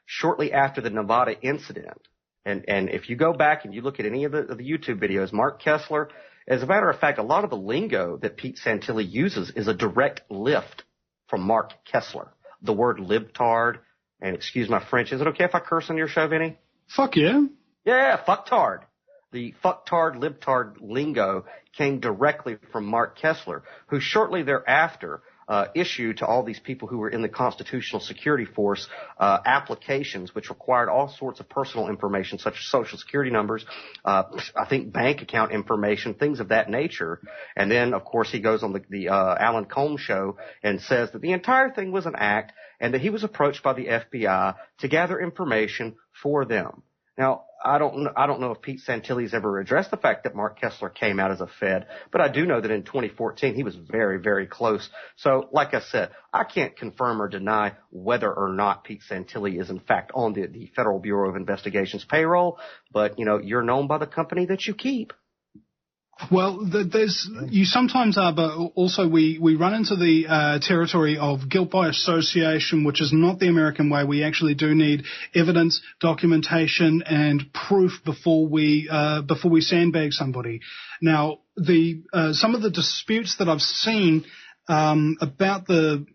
Shortly after the Nevada incident, and if you go back and you look at any of the YouTube videos, Mark Kessler, as a matter of fact, a lot of the lingo that Pete Santilli uses is a direct lift from Mark Kessler. The word libtard, and excuse my French, is it okay if I curse on your show, Vinny? Fuck yeah. Yeah, fucktard. The fucktard, libtard lingo came directly from Mark Kessler, who shortly thereafter issued to all these people who were in the Constitutional Security Force applications which required all sorts of personal information such as social security numbers, I think bank account information, things of that nature. And then, of course, he goes on the Alan Combs show and says that the entire thing was an act and that he was approached by the FBI to gather information for them. Now, I don't know if Pete Santilli's ever addressed the fact that Mark Kessler came out as a Fed, but I do know that in 2014 he was very, very close. So, like I said, I can't confirm or deny whether or not Pete Santilli is in fact on the Federal Bureau of Investigation's payroll, but, you're known by the company that you keep. Well, you sometimes are, but also we run into the territory of guilt by association, which is not the American way. We actually do need evidence, documentation, and proof before we sandbag somebody. Now, some of the disputes that I've seen about the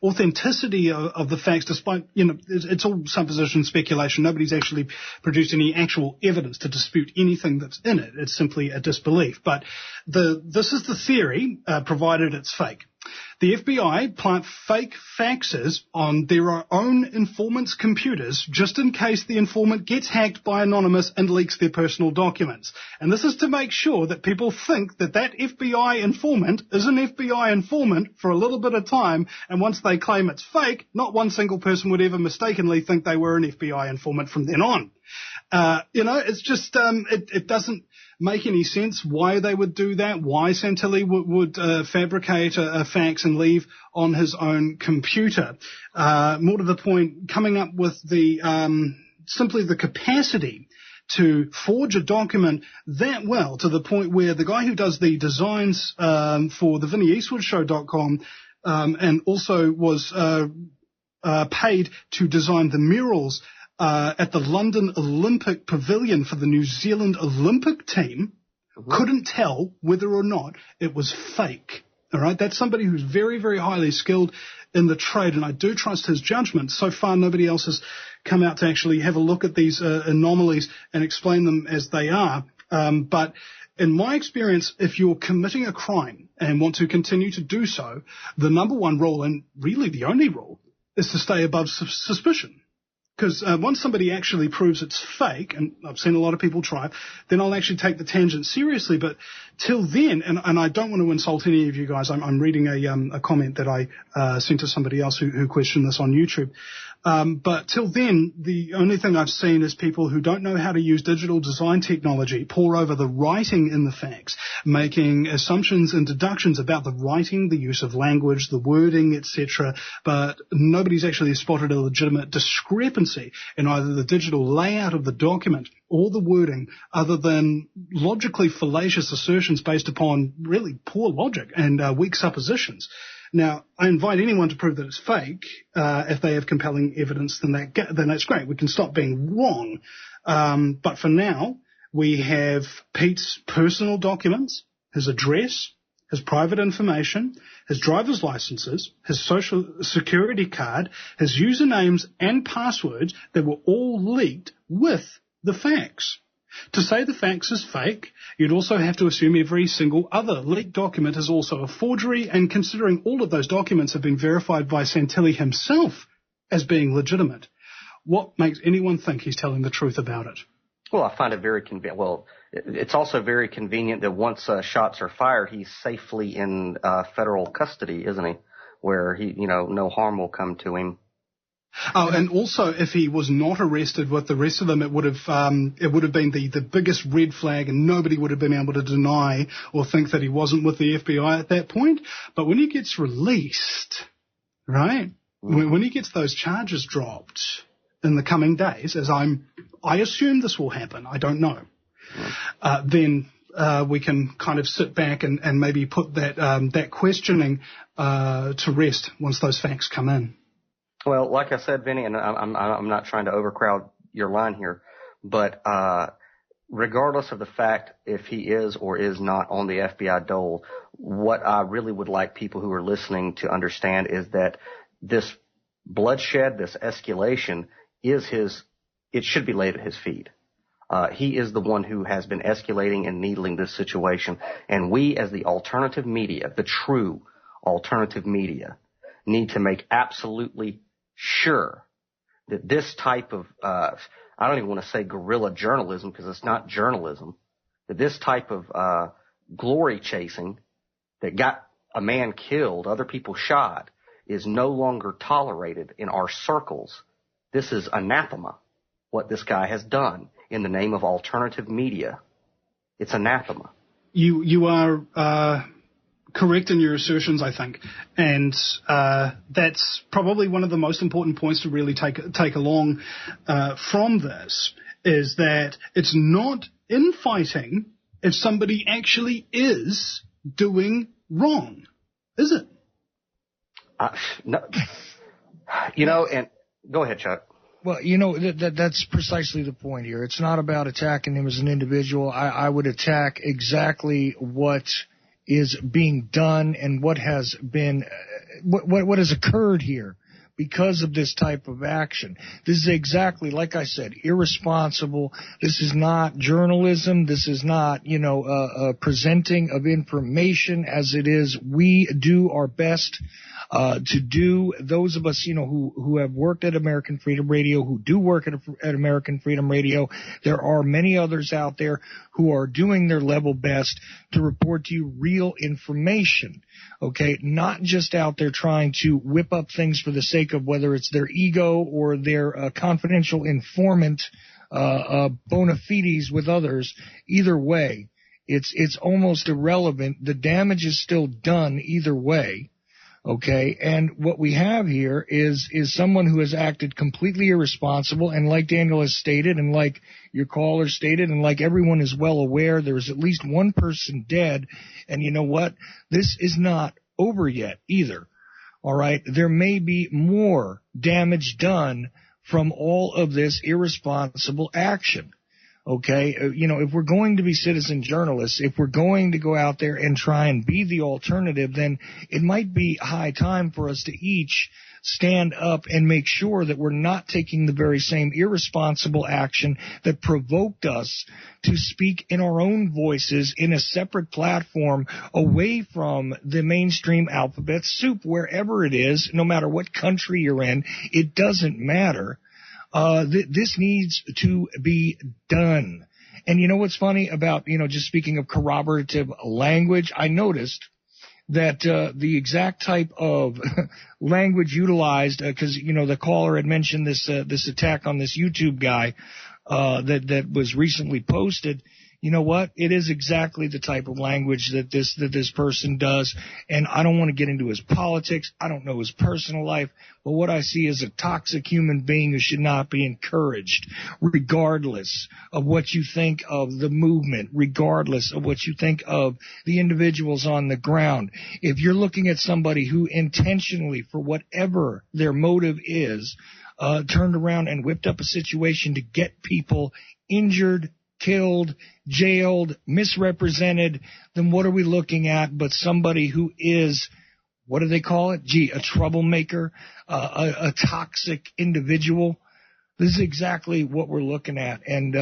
authenticity of the facts, despite, it's all supposition, speculation. Nobody's actually produced any actual evidence to dispute anything that's in it. It's simply a disbelief. But this is the theory, provided it's fake. The FBI plant fake faxes on their own informant's computers just in case the informant gets hacked by Anonymous and leaks their personal documents. And this is to make sure that people think that FBI informant is an FBI informant for a little bit of time, and once they claim it's fake, not one single person would ever mistakenly think they were an FBI informant from then on. It's just, it doesn't make any sense why they would do that, why Santilli would fabricate a fax and leave on his own computer. More to the point, coming up with simply the capacity to forge a document that well, to the point where the guy who does the designs for the Vinny Eastwood Show.com and also was paid to design the murals at the London Olympic Pavilion for the New Zealand Olympic team, couldn't tell whether or not it was fake. All right, that's somebody who's very, very highly skilled in the trade, and I do trust his judgment. So far, nobody else has come out to actually have a look at these anomalies and explain them as they are. But in my experience, if you're committing a crime and want to continue to do so, the number one rule, and really the only rule, is to stay above suspicion. Because once somebody actually proves it's fake, and I've seen a lot of people try, then I'll actually take the tangent seriously. But till then, and I don't want to insult any of you guys, I'm reading a comment that I sent to somebody else who questioned this on YouTube. But till then, the only thing I've seen is people who don't know how to use digital design technology pore over the writing in the facts, making assumptions and deductions about the writing, the use of language, the wording, etc. But nobody's actually spotted a legitimate discrepancy in either the digital layout of the document or the wording, other than logically fallacious assertions based upon really poor logic and weak suppositions. Now, I invite anyone to prove that it's fake. If they have compelling evidence, then that's great. We can stop being wrong. But for now, we have Pete's personal documents, his address, his private information, his driver's licenses, his social security card, his usernames and passwords that were all leaked with the fax. To say the fax is fake, you'd also have to assume every single other leaked document is also a forgery, and considering all of those documents have been verified by Santilli himself as being legitimate, what makes anyone think he's telling the truth about it? Well, I find it very convenient. Well, it's also very convenient that once shots are fired, he's safely in federal custody, isn't he? Where no harm will come to him. Oh, and also, if he was not arrested with the rest of them, it would have been the biggest red flag, and nobody would have been able to deny or think that he wasn't with the FBI at that point. But when he gets released, right, when he gets those charges dropped in the coming days, as I assume this will happen, I don't know, then we can kind of sit back and maybe put that questioning to rest once those facts come in. Well, like I said, Vinny, and I'm not trying to overcrowd your line here, but regardless of the fact if he is or is not on the FBI dole, what I really would like people who are listening to understand is that this bloodshed, this escalation, it should be laid at his feet. He is the one who has been escalating and needling this situation, and we as the alternative media, the true alternative media, need to make absolutely sure that this type of, I don't even want to say guerrilla journalism because it's not journalism, that this type of glory chasing that got a man killed, other people shot, is no longer tolerated in our circles. This is anathema, what this guy has done in the name of alternative media. It's anathema. You are correct in your assertions, I think, and that's probably one of the most important points to really take along from this, is that it's not infighting if somebody actually is doing wrong, is it? No. And go ahead, Chuck. Well, that's precisely the point here. It's not about attacking him as an individual. I would attack exactly what is being done and what has been, what has occurred here because of this type of action. This is exactly, like I said, irresponsible. This is not journalism. This is not, presenting of information as it is. We do our best to do. Those of us, who have worked at American Freedom Radio, who do work at American Freedom Radio, there are many others out there who are doing their level best to report to you real information, okay? Not just out there trying to whip up things for the sake of whether it's their ego or their confidential informant bona fides with others. Either way, it's almost irrelevant. The damage is still done either way. Okay, and what we have here is someone who has acted completely irresponsible, and like Daniel has stated, and like your caller stated, and like everyone is well aware, there is at least one person dead, and you know what? This is not over yet either. All right, there may be more damage done from all of this irresponsible action. Okay, if we're going to be citizen journalists, if we're going to go out there and try and be the alternative, then it might be high time for us to each stand up and make sure that we're not taking the very same irresponsible action that provoked us to speak in our own voices in a separate platform away from the mainstream alphabet soup, wherever it is, no matter what country you're in, it doesn't matter. This needs to be done. And you know what's funny about, just speaking of corroborative language, I noticed that the exact type of language utilized, because, the caller had mentioned this attack on this YouTube guy that was recently posted. You know what? It is exactly the type of language that this person does, and I don't want to get into his politics. I don't know his personal life, but what I see is a toxic human being who should not be encouraged, regardless of what you think of the movement, regardless of what you think of the individuals on the ground. If you're looking at somebody who intentionally, for whatever their motive is, turned around and whipped up a situation to get people injured, killed, jailed, misrepresented, then what are we looking at but somebody who is, what do they call it? A troublemaker, a toxic individual. This is exactly what we're looking at, and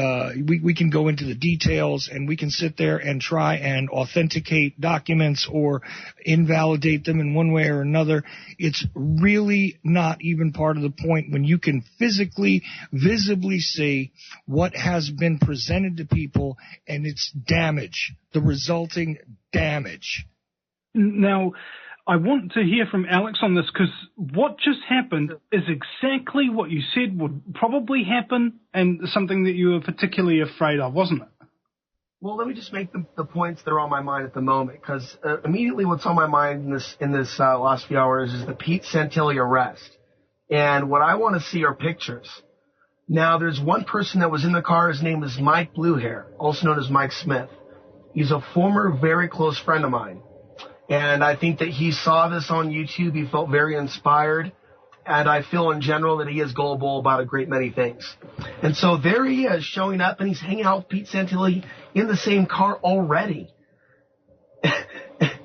we can go into the details, and we can sit there and try and authenticate documents or invalidate them in one way or another. It's really not even part of the point when you can physically, visibly see what has been presented to people and its damage, the resulting damage. Now, I want to hear from Alex on this, because what just happened is exactly what you said would probably happen, and something that you were particularly afraid of, wasn't it? Well, let me just make the points that are on my mind at the moment, because immediately what's on my mind in this last few hours is the Pete Santilli arrest. And what I want to see are pictures. Now, there's one person that was in the car. His name is Mike Bluehair, also known as Mike Smith. He's a former very close friend of mine. And I think that he saw this on YouTube. He felt very inspired. And I feel in general that he is gullible about a great many things. And so there he is showing up, and he's hanging out with Pete Santilli in the same car already.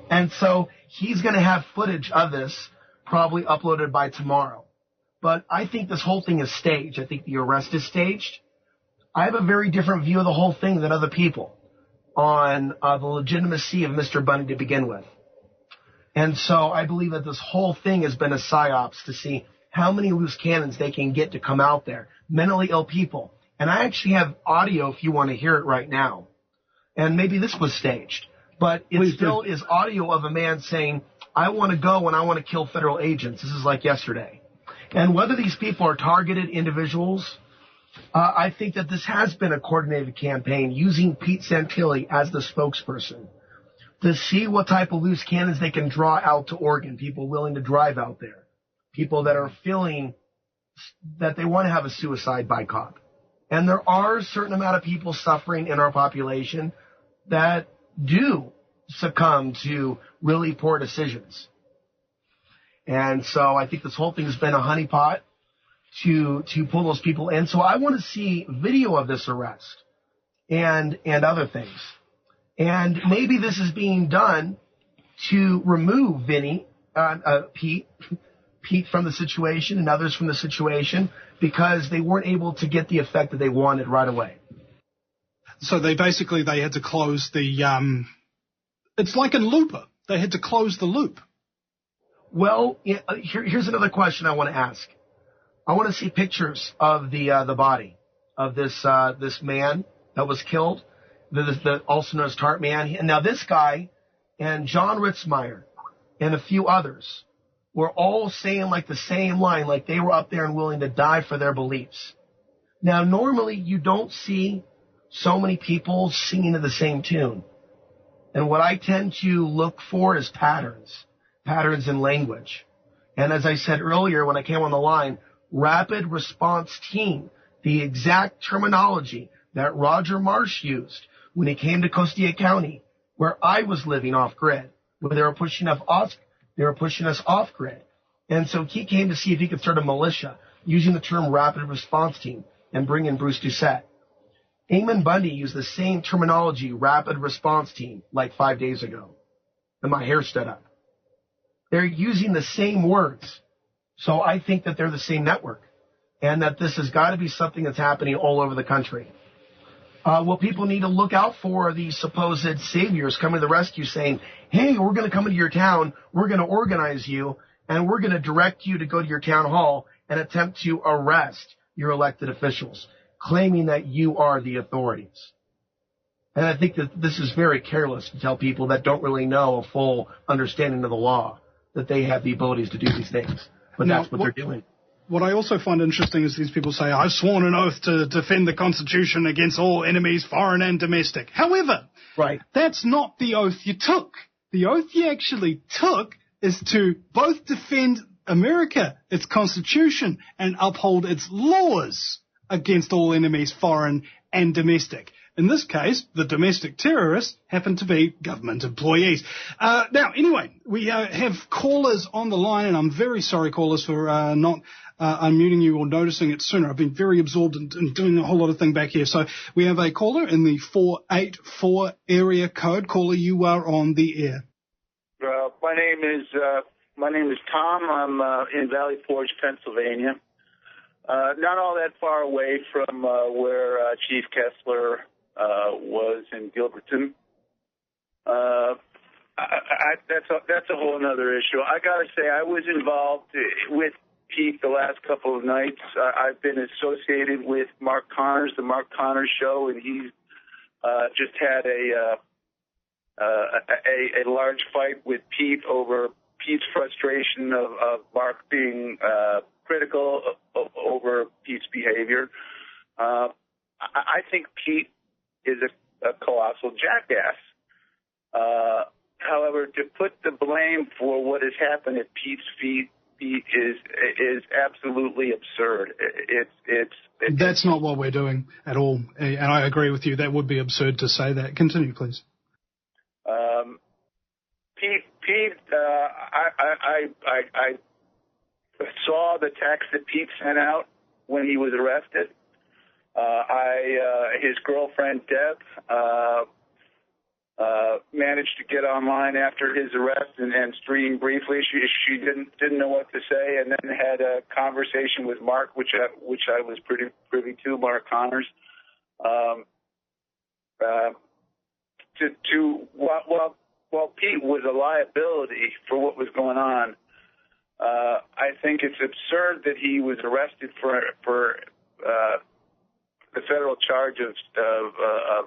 And so he's going to have footage of this probably uploaded by tomorrow. But I think this whole thing is staged. I think the arrest is staged. I have a very different view of the whole thing than other people on the legitimacy of Mr. Bundy to begin with. And so I believe that this whole thing has been a psyops to see how many loose cannons they can get to come out there, mentally ill people. And I actually have audio if you want to hear it right now. And maybe this was staged, but it still is audio of a man saying, I want to go and I want to kill federal agents. This is like yesterday. And whether these people are targeted individuals, I think that this has been a coordinated campaign using Pete Santilli as the spokesperson to see what type of loose cannons they can draw out to Oregon, people willing to drive out there, people that are feeling that they want to have a suicide by cop. And there are a certain amount of people suffering in our population that do succumb to really poor decisions. And so I think this whole thing has been a honeypot to pull those people in. So I want to see video of this arrest and other things. And maybe this is being done to remove Pete from the situation and others from the situation because they weren't able to get the effect that they wanted right away. So they had to close the, it's like a looper. They had to close the loop. Well, here's another question I want to ask. I want to see pictures of the body of this man that was killed. The also known as Tart Man. And now this guy and John Ritzmeyer and a few others were all saying like the same line, like they were up there and willing to die for their beliefs. Now, normally you don't see so many people singing to the same tune. And what I tend to look for is patterns in language. And as I said earlier when I came on the line, rapid response team, the exact terminology that Roger Marsh used when he came to Costilla County, where I was living off-grid, where they were pushing us off-grid. And so he came to see if he could start a militia using the term rapid response team and bring in Bruce Doucette. Amon Bundy used the same terminology, rapid response team, like 5 days ago. And my hair stood up. They're using the same words. So I think that they're the same network. And that this has got to be something that's happening all over the country. What people need to look out for are these supposed saviors coming to the rescue saying, hey, we're going to come into your town, we're going to organize you, and we're going to direct you to go to your town hall and attempt to arrest your elected officials, claiming that you are the authorities. And I think that this is very careless to tell people that don't really know a full understanding of the law that they have the abilities to do these things. But now, that's what they're doing. What I also find interesting is these people say, I've sworn an oath to defend the Constitution against all enemies, foreign and domestic. However, that's not the oath you took. The oath you actually took is to both defend America, its Constitution, and uphold its laws against all enemies, foreign and domestic. In this case, the domestic terrorists happen to be government employees. Now, anyway, we have callers on the line, and I'm very sorry, callers, for not unmuting you or noticing it sooner. I've been very absorbed in doing a whole lot of thing back here. So we have a caller in the 484 area code. Caller, you are on the air. My name is Tom. I'm in Valley Forge, Pennsylvania. Not all that far away from where Chief Kessler was in Gilberton. That's a whole other issue. I got to say, I was involved with Pete the last couple of nights. I've been associated with Mark Connors, the Mark Connors Show, and he's just had a large fight with Pete over Pete's frustration of Mark being critical over Pete's behavior. I think Pete is a colossal jackass. However, to put the blame for what has happened at Pete's feet is absolutely absurd. That's not what we're doing at all, and I agree with you. That would be absurd to say that. Continue, please. Pete, I saw the text that Pete sent out when he was arrested. His girlfriend Deb managed to get online after his arrest and stream briefly. She didn't know what to say, and then had a conversation with Mark, which I was pretty privy to, Mark Connors. While Pete was a liability for what was going on, I think it's absurd that he was arrested for the federal charge of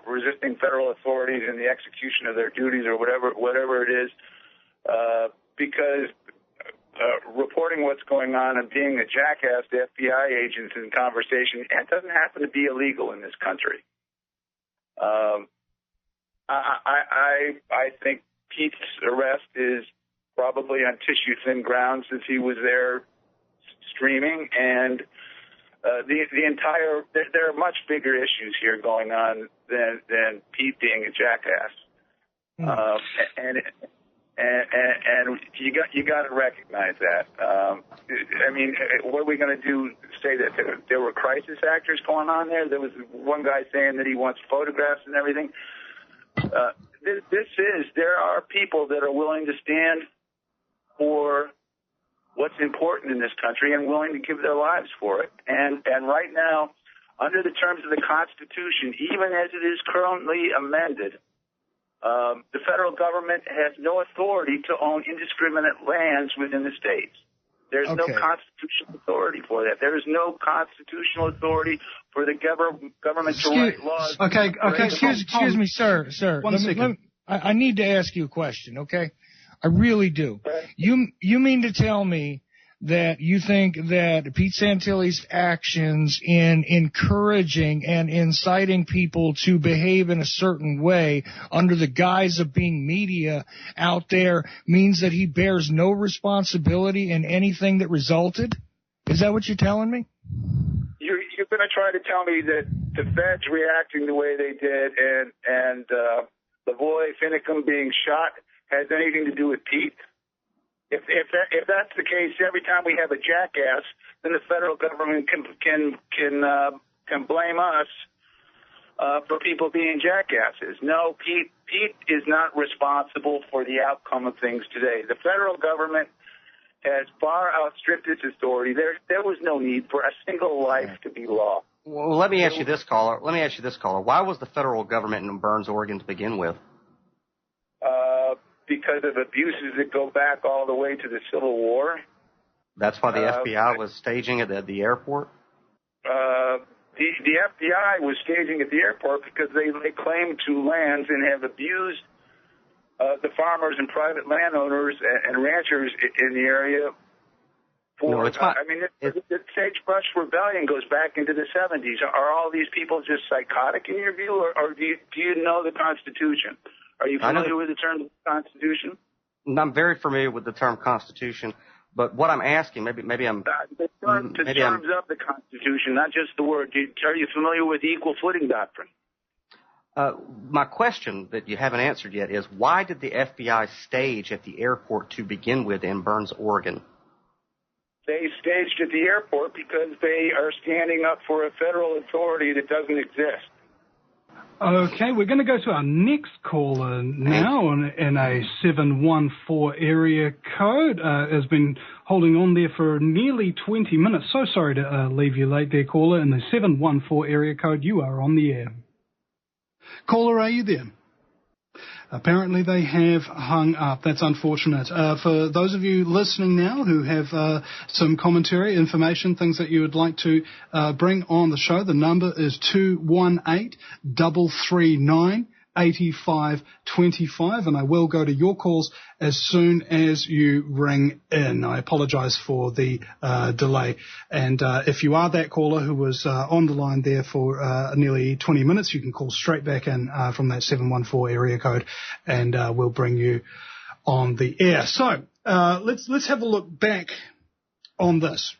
resisting federal authorities in the execution of their duties, or whatever it is, because reporting what's going on and being a jackass to FBI agents in conversation, it doesn't happen to be illegal in this country. I think Pete's arrest is probably on tissue-thin ground, since he was there streaming, and there are much bigger issues here going on than Pete being a jackass. And you got to recognize that. I mean, what are we going to do? Say that there were crisis actors going on there? There was one guy saying that he wants photographs and everything. There are people that are willing to stand for what's important in this country and willing to give their lives for it. And right now, under the terms of the Constitution, even as it is currently amended, the federal government has no authority to own indiscriminate lands within the states. There's no constitutional authority for that. There is no constitutional authority for the government to write laws. Okay, excuse me, sir. One second. I need to ask you a question, okay? I really do. You mean to tell me that you think that Pete Santilli's actions in encouraging and inciting people to behave in a certain way under the guise of being media out there means that he bears no responsibility in anything that resulted? Is that what you're telling me? You're going to try to tell me that the feds reacting the way they did and Lavoy Finicum being shot has anything to do with Pete? If that's the case, every time we have a jackass, then the federal government can blame us for people being jackasses. No, Pete is not responsible for the outcome of things today. The federal government has far outstripped its authority. There was no need for a single life to be lost. Well, let me ask you this, caller. Why was the federal government in Burns, Oregon to begin with? Because of abuses that go back all the way to the Civil War. That's why the FBI was staging at the airport? The FBI was staging at the airport because they lay claim to lands and have abused the farmers and private landowners and ranchers in the area. The Sagebrush Rebellion goes back into the 70s. Are all these people just psychotic in your view, or do you know the Constitution? Are you familiar with the term Constitution? I'm very familiar with the term Constitution, but what I'm asking, maybe I'm... the terms of the Constitution, not just the word. Are you familiar with the equal footing doctrine? My question that you haven't answered yet is, why did the FBI stage at the airport to begin with in Burns, Oregon? They staged at the airport because they are standing up for a federal authority that doesn't exist. Okay, we're going to go to our next caller now in a 714 area code. Has been holding on there for nearly 20 minutes. So sorry to leave you late there, caller. In the 714 area code, you are on the air. Caller, are you there? Apparently they have hung up. That's unfortunate. For those of you listening now who have some commentary, information, things that you would like to bring on the show, the number is 218-339-8525, and I will go to your calls as soon as you ring in. I apologise for the delay. And if you are that caller who was on the line there for nearly 20 minutes, you can call straight back in from that 714 area code, and we'll bring you on the air. So let's have a look back on this.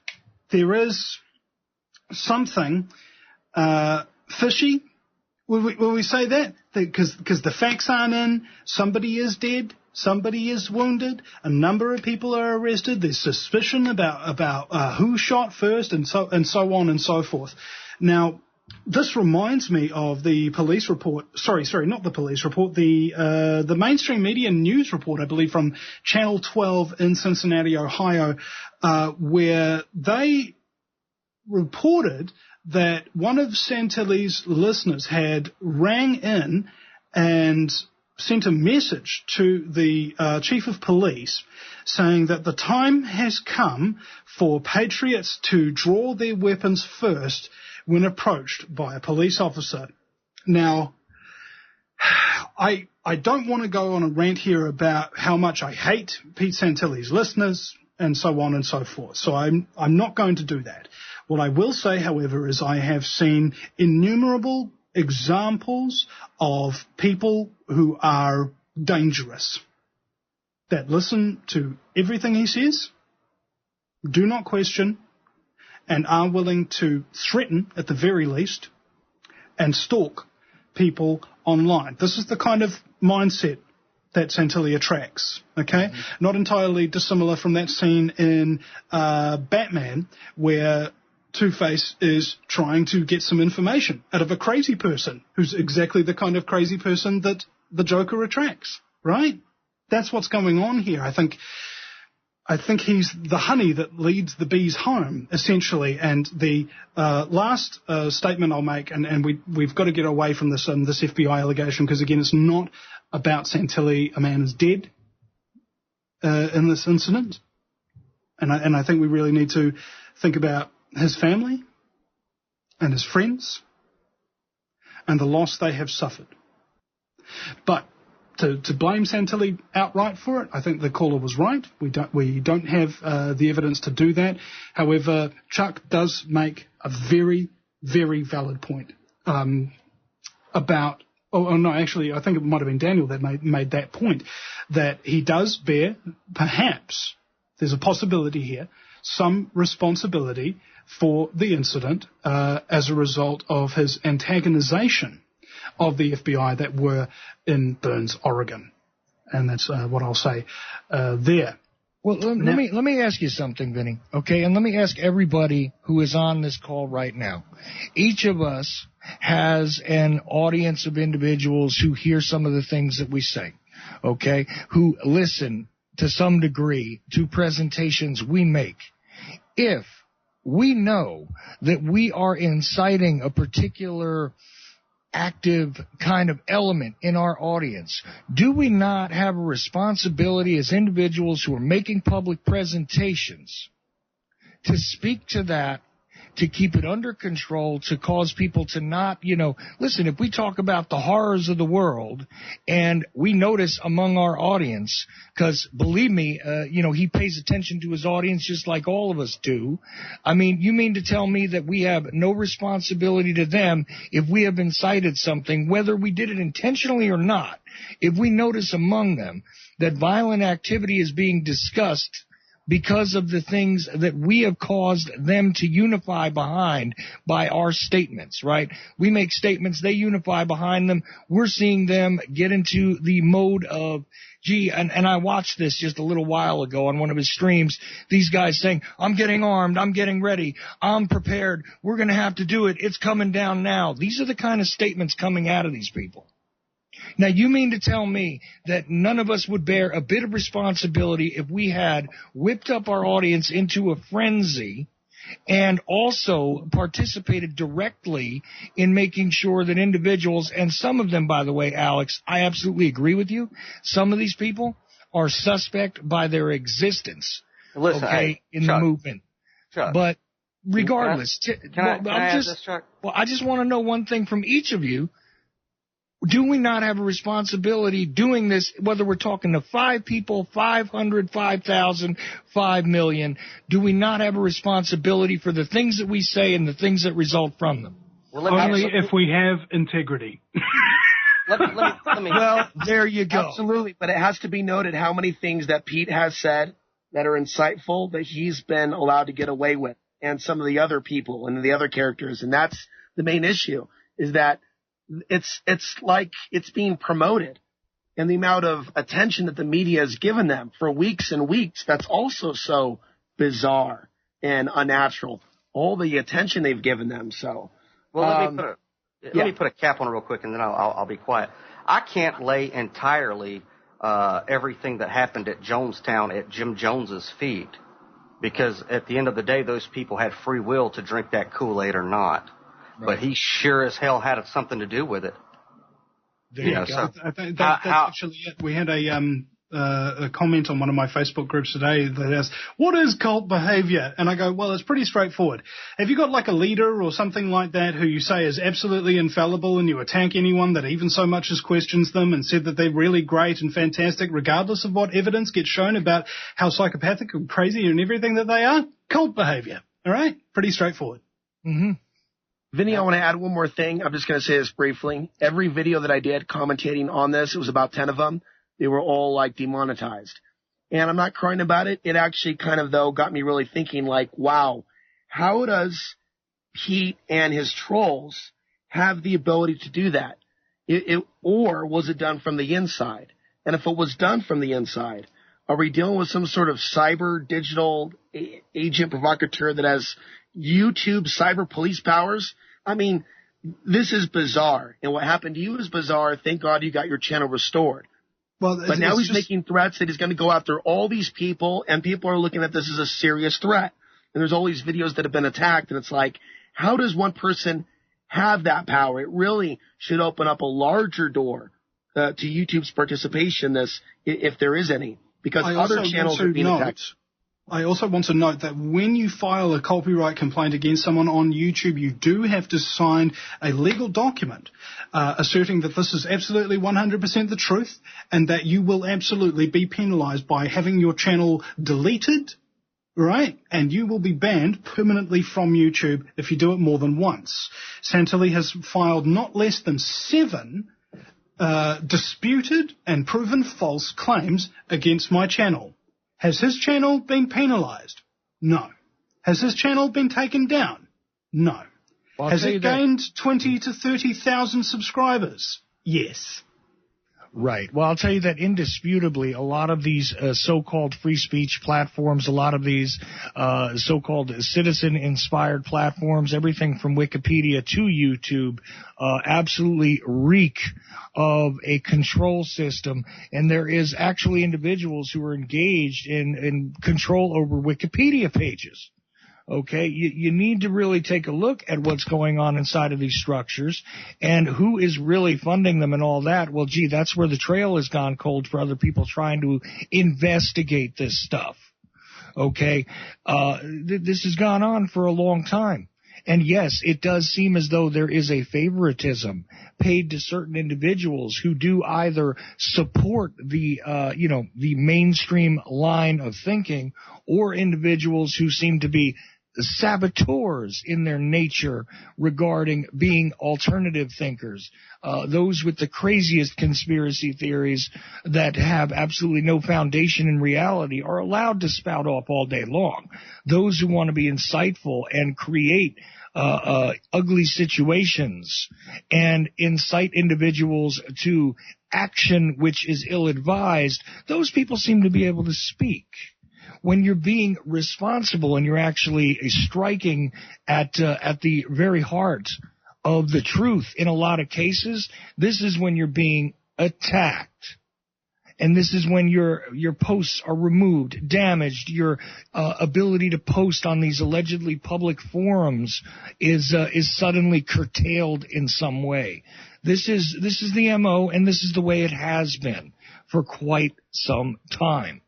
There is something fishy. Will we say that? Because the facts aren't in, somebody is dead, somebody is wounded, a number of people are arrested, there's suspicion about who shot first, and so on and so forth. Now, this reminds me of the police report, sorry, not the police report, the mainstream media news report, I believe, from Channel 12 in Cincinnati, Ohio, where they reported that one of Santilli's listeners had rang in and sent a message to the chief of police saying that the time has come for patriots to draw their weapons first when approached by a police officer. Now, I don't want to go on a rant here about how much I hate Pete Santilli's listeners and so on and so forth. So I'm not going to do that. What I will say, however, is I have seen innumerable examples of people who are dangerous, that listen to everything he says, do not question, and are willing to threaten, at the very least, and stalk people online. This is the kind of mindset that Santilli attracts, okay? Mm-hmm. Not entirely dissimilar from that scene in Batman, where Two-Face is trying to get some information out of a crazy person who's exactly the kind of crazy person that the Joker attracts, right? That's what's going on here. I think he's the honey that leads the bees home, essentially. And the last statement I'll make, and we've got to get away from this FBI allegation, because, again, it's not about Santilli. A man is dead in this incident. And I think we really need to think about his family and his friends and the loss they have suffered. But to blame Santilli outright for it, I think the caller was right. We don't have the evidence to do that. However, Chuck does make a very, very valid point about. Oh no, actually, I think it might have been Daniel that made that point, that he does bear, perhaps, there's a possibility here, some responsibility for the incident as a result of his antagonization of the FBI that were in Burns, Oregon. And that's what I'll say there. Well, let me ask you something, Vinny. Okay, and let me ask everybody who is on this call right now. Each of us has an audience of individuals who hear some of the things that we say, okay, who listen to some degree to presentations we make. If we know that we are inciting a particular active kind of element in our audience, do we not have a responsibility as individuals who are making public presentations to speak to that, to keep it under control, to cause people to not, listen, if we talk about the horrors of the world and we notice among our audience, because believe me, he pays attention to his audience just like all of us do. I mean, you mean to tell me that we have no responsibility to them if we have incited something, whether we did it intentionally or not, if we notice among them that violent activity is being discussed because of the things that we have caused them to unify behind by our statements, right? We make statements, they unify behind them. We're seeing them get into the mode of, and I watched this just a little while ago on one of his streams, these guys saying, I'm getting armed, I'm getting ready, I'm prepared, we're going to have to do it, it's coming down now. These are the kind of statements coming out of these people. Now, you mean to tell me that none of us would bear a bit of responsibility if we had whipped up our audience into a frenzy and also participated directly in making sure that individuals, and some of them, by the way, Alex, I absolutely agree with you, some of these people are suspect by their existence, Listen, in Chuck, the movement. Chuck, but regardless, Chuck? I just want to know one thing from each of you. Do we not have a responsibility doing this, whether we're talking to 5 people, 500, 5,000, 5 million? Do we not have a responsibility for the things that we say and the things that result from them? Well, only if we have integrity. Let me. Well, there you go. Absolutely, but it has to be noted how many things that Pete has said that are insightful that he's been allowed to get away with, and some of the other people and the other characters, and that's the main issue, is that it's like it's being promoted, and the amount of attention that the media has given them for weeks and weeks, that's also so bizarre and unnatural. All the attention they've given them. So, well, let me put a cap on it real quick, and then I'll be quiet. I can't lay entirely everything that happened at Jonestown at Jim Jones's feet, because at the end of the day, those people had free will to drink that Kool-Aid or not. Right. But he sure as hell had something to do with it. There you go. So I think that's actually it. We had a comment on one of my Facebook groups today that asked, what is cult behavior? And I go, well, it's pretty straightforward. Have you got like a leader or something like that who you say is absolutely infallible, and you attack anyone that even so much as questions them and said that they're really great and fantastic, regardless of what evidence gets shown about how psychopathic and crazy and everything that they are? Cult behavior. All right? Pretty straightforward. Mm-hmm. Vinny, I want to add one more thing. I'm just going to say this briefly. Every video that I did commentating on this, it was about 10 of them. They were all like demonetized. And I'm not crying about it. It actually kind of, though, got me really thinking like, wow, how does Pete and his trolls have the ability to do that? Or was it done from the inside? And if it was done from the inside, are we dealing with some sort of cyber digital agent provocateur that has YouTube cyber police powers? I mean, this is bizarre. And what happened to you is bizarre. Thank God you got your channel restored. Well, but now he's making threats that he's going to go after all these people, and people are looking at this as a serious threat. And there's all these videos that have been attacked, and it's like, how does one person have that power? It really should open up a larger door to YouTube's participation in this, if there is any, because other channels are being attacked. I also want to note that when you file a copyright complaint against someone on YouTube, you do have to sign a legal document asserting that this is absolutely 100% the truth, and that you will absolutely be penalized by having your channel deleted, right? And you will be banned permanently from YouTube if you do it more than once. Santilli has filed not less than 7 disputed and proven false claims against my channel. Has his channel been penalized? No. Has his channel been taken down? No. Has it gained 20 to 30,000 subscribers? Yes. Right. Well, I'll tell you that indisputably, a lot of these so-called free speech platforms, a lot of these so-called citizen-inspired platforms, everything from Wikipedia to YouTube, absolutely reek of a control system. And there is actually individuals who are engaged in control over Wikipedia pages. Okay, you need to really take a look at what's going on inside of these structures and who is really funding them and all that. Well, gee, that's where the trail has gone cold for other people trying to investigate this stuff. Okay, this has gone on for a long time. And yes, it does seem as though there is a favoritism paid to certain individuals who do either support the mainstream line of thinking, or individuals who seem to be saboteurs in their nature regarding being alternative thinkers, those with the craziest conspiracy theories that have absolutely no foundation in reality are allowed to spout off all day long. Those who want to be insightful and create ugly situations and incite individuals to action which is ill-advised, those people seem to be able to speak. When you're being responsible and you're actually striking at the very heart of the truth in a lot of cases, this is when you're being attacked. And this is when your posts are removed, damaged. Your ability to post on these allegedly public forums is suddenly curtailed in some way. This is the MO, and this is the way it has been for quite some time.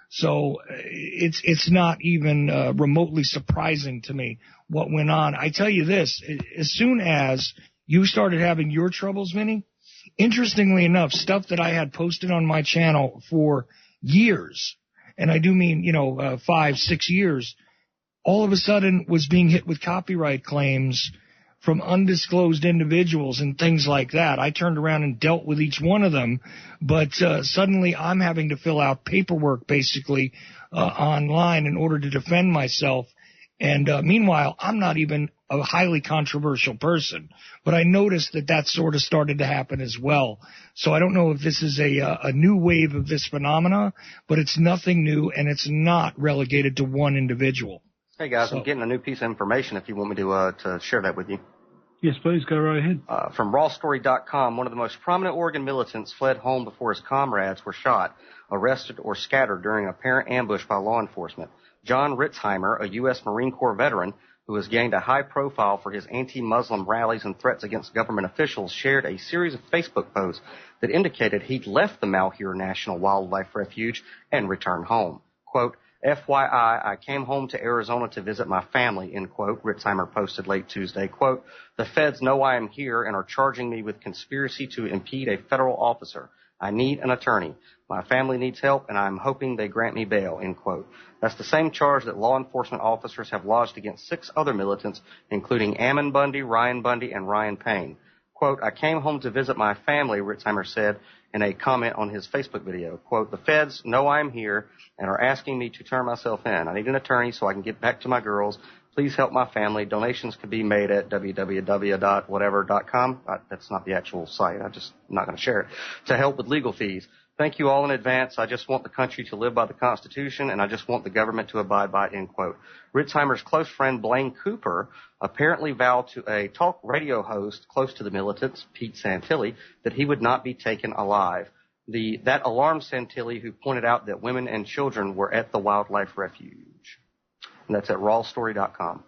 So it's not even remotely surprising to me what went on. I tell you this, as soon as you started having your troubles, Vinny, interestingly enough, stuff that I had posted on my channel for years, and I do mean, 5-6 years, all of a sudden was being hit with copyright claims from undisclosed individuals and things like that. I turned around and dealt with each one of them, but suddenly I'm having to fill out paperwork basically online in order to defend myself. And meanwhile, I'm not even a highly controversial person, but I noticed that sort of started to happen as well. So I don't know if this is a new wave of this phenomena, but it's nothing new, and it's not relegated to one individual. Hey guys, I'm getting a new piece of information if you want me to share that with you. Yes, please, go right ahead. From rawstory.com, one of the most prominent Oregon militants fled home before his comrades were shot, arrested, or scattered during an apparent ambush by law enforcement. John Ritzheimer, a U.S. Marine Corps veteran who has gained a high profile for his anti-Muslim rallies and threats against government officials, shared a series of Facebook posts that indicated he'd left the Malheur National Wildlife Refuge and returned home. Quote, FYI, I came home to Arizona to visit my family, end quote, Ritzheimer posted late Tuesday. Quote, the feds know I am here and are charging me with conspiracy to impede a federal officer. I need an attorney. My family needs help, and I'm hoping they grant me bail, end quote. That's the same charge that law enforcement officers have lodged against 6 other militants, including Ammon Bundy, Ryan Bundy, and Ryan Payne. Quote, I came home to visit my family, Ritzheimer said in a comment on his Facebook video. Quote, the feds know I'm here and are asking me to turn myself in. I need an attorney so I can get back to my girls. Please help my family. Donations can be made at www.whatever.com. That's not the actual site. I'm not going to share it. To help with legal fees. Thank you all in advance. I just want the country to live by the Constitution, and I just want the government to abide by it, end quote. Ritzheimer's close friend Blaine Cooper apparently vowed to a talk radio host close to the militants, Pete Santilli, that he would not be taken alive. That alarmed Santilli, who pointed out that women and children were at the wildlife refuge. And that's at rawstory.com.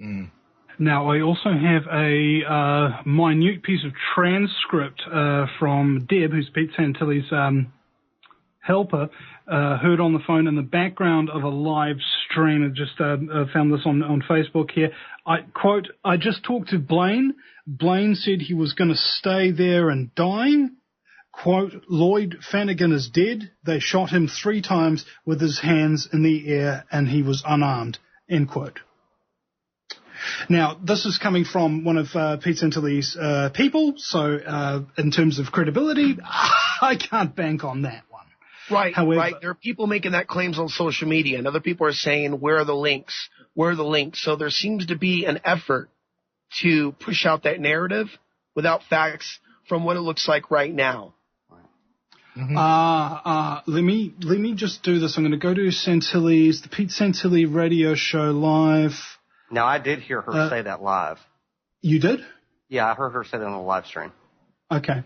Mm. Now, I also have a minute piece of transcript from Deb, who's Pete Santilli's helper, heard on the phone in the background of a live stream. I just found this on Facebook here. Quote, I just talked to Blaine. Blaine said he was going to stay there and die. Quote, Lloyd Flanagan is dead. They shot him 3 times with his hands in the air and he was unarmed, end quote. Now, this is coming from one of Pete Santilli's people, so in terms of credibility, I can't bank on that one. Right, However, right. There are people making that claims on social media, and other people are saying, where are the links? Where are the links? So there seems to be an effort to push out that narrative without facts from what it looks like right now. Mm-hmm. Let me just do this. I'm going to go to the Pete Santilli radio show live. Now, I did hear her say that live. You did? Yeah, I heard her say that on the live stream. Okay.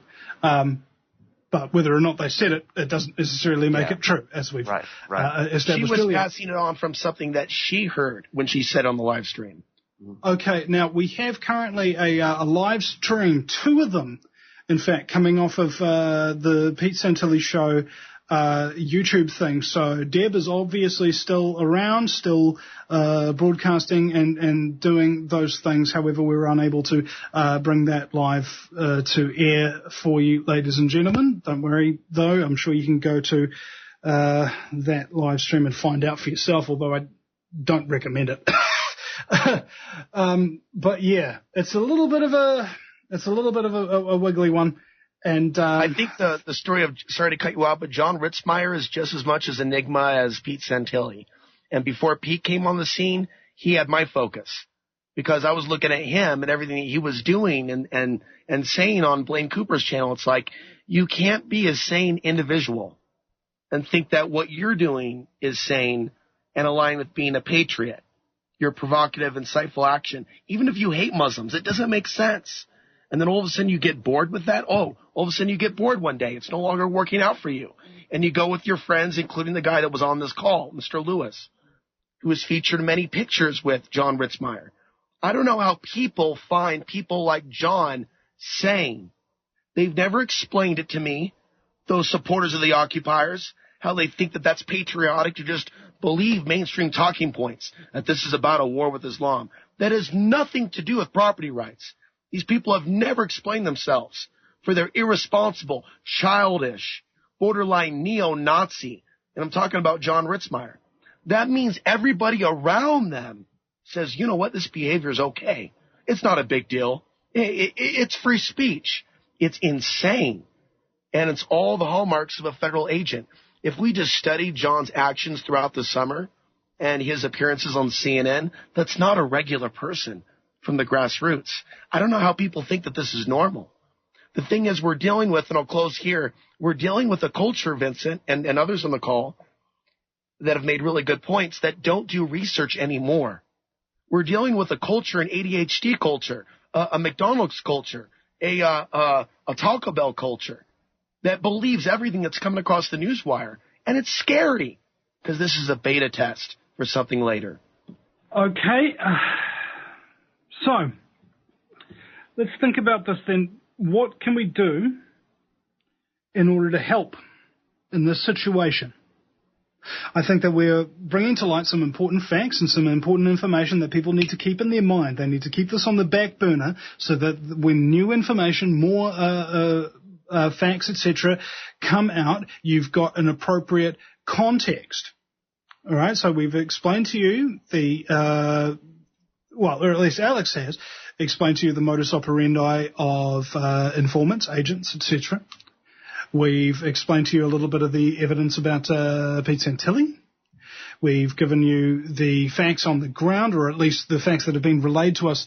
But whether or not they said it, it doesn't necessarily make it true, as we've established. She was earlier. passing it on from something that she heard when she said on the live stream. Okay, now we have currently a live stream, 2 of them, in fact, coming off of the Pete Santilli Show YouTube thing. So Deb is obviously still around, still broadcasting and doing those things. However, we were unable to bring that live to air for you, ladies and gentlemen. Don't worry, though. I'm sure you can go to that live stream and find out for yourself, although I don't recommend it. But yeah, it's a little bit of a wiggly one. And I think the story of, sorry to cut you off, but John Ritzmeier is just as much as enigma as Pete Santilli. And before Pete came on the scene, he had my focus because I was looking at him and everything he was doing and saying on Blaine Cooper's channel. It's like, you can't be a sane individual and think that what you're doing is sane and aligned with being a patriot. Your provocative, insightful action. Even if you hate Muslims, it doesn't make sense. And then all of a sudden you get bored with that. All of a sudden you get bored one day. It's no longer working out for you. And you go with your friends, including the guy that was on this call, Mr. Lewis, who was featured in many pictures with John Ritzmeier. I don't know how people find people like John sane. They've never explained it to me, those supporters of the occupiers, how they think that that's patriotic to just believe mainstream talking points, that this is about a war with Islam. That has nothing to do with property rights. These people have never explained themselves for their irresponsible, childish, borderline neo-Nazi. And I'm talking about John Ritzmeier. That means everybody around them says, you know what, this behavior is okay. It's not a big deal. It's free speech. It's insane. And it's all the hallmarks of a federal agent. If we just studied John's actions throughout the summer and his appearances on CNN, that's not a regular person from the grassroots. I don't know how people think that this is normal. The thing is, we're dealing with, and I'll close here, we're dealing with a culture, Vincent, and others on the call that have made really good points that don't do research anymore. We're dealing with a culture, an ADHD culture, a McDonald's culture, a Taco Bell culture that believes everything that's coming across the newswire. And it's scary because this is a beta test for something later. Okay. So let's think about this then. What can we do in order to help in this situation? I think that we're bringing to light some important facts and some important information that people need to keep in their mind. They need to keep this on the back burner so that when new information, more facts, etc., come out, you've got an appropriate context. All right, so we've explained to you or at least Alex has explained to you the modus operandi of informants, agents, etc. We've explained to you a little bit of the evidence about Pete Santilli. We've given you the facts on the ground, or at least the facts that have been relayed to us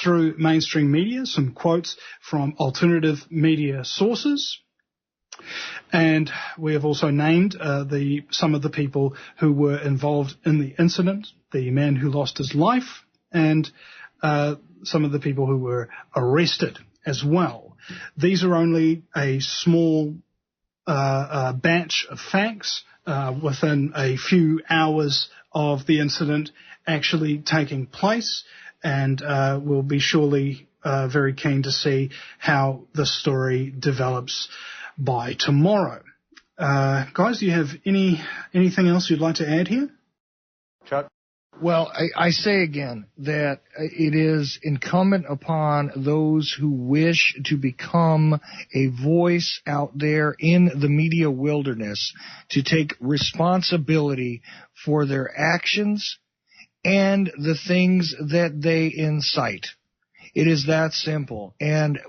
through mainstream media, some quotes from alternative media sources. And we have also named some of the people who were involved in the incident, the man who lost his life, and some of the people who were arrested as well. These are only a small batch of facts within a few hours of the incident actually taking place, and we'll be surely very keen to see how the story develops by tomorrow. Guys, do you have anything else you'd like to add here? Chuck? Well, I say again that it is incumbent upon those who wish to become a voice out there in the media wilderness to take responsibility for their actions and the things that they incite. It is that simple. And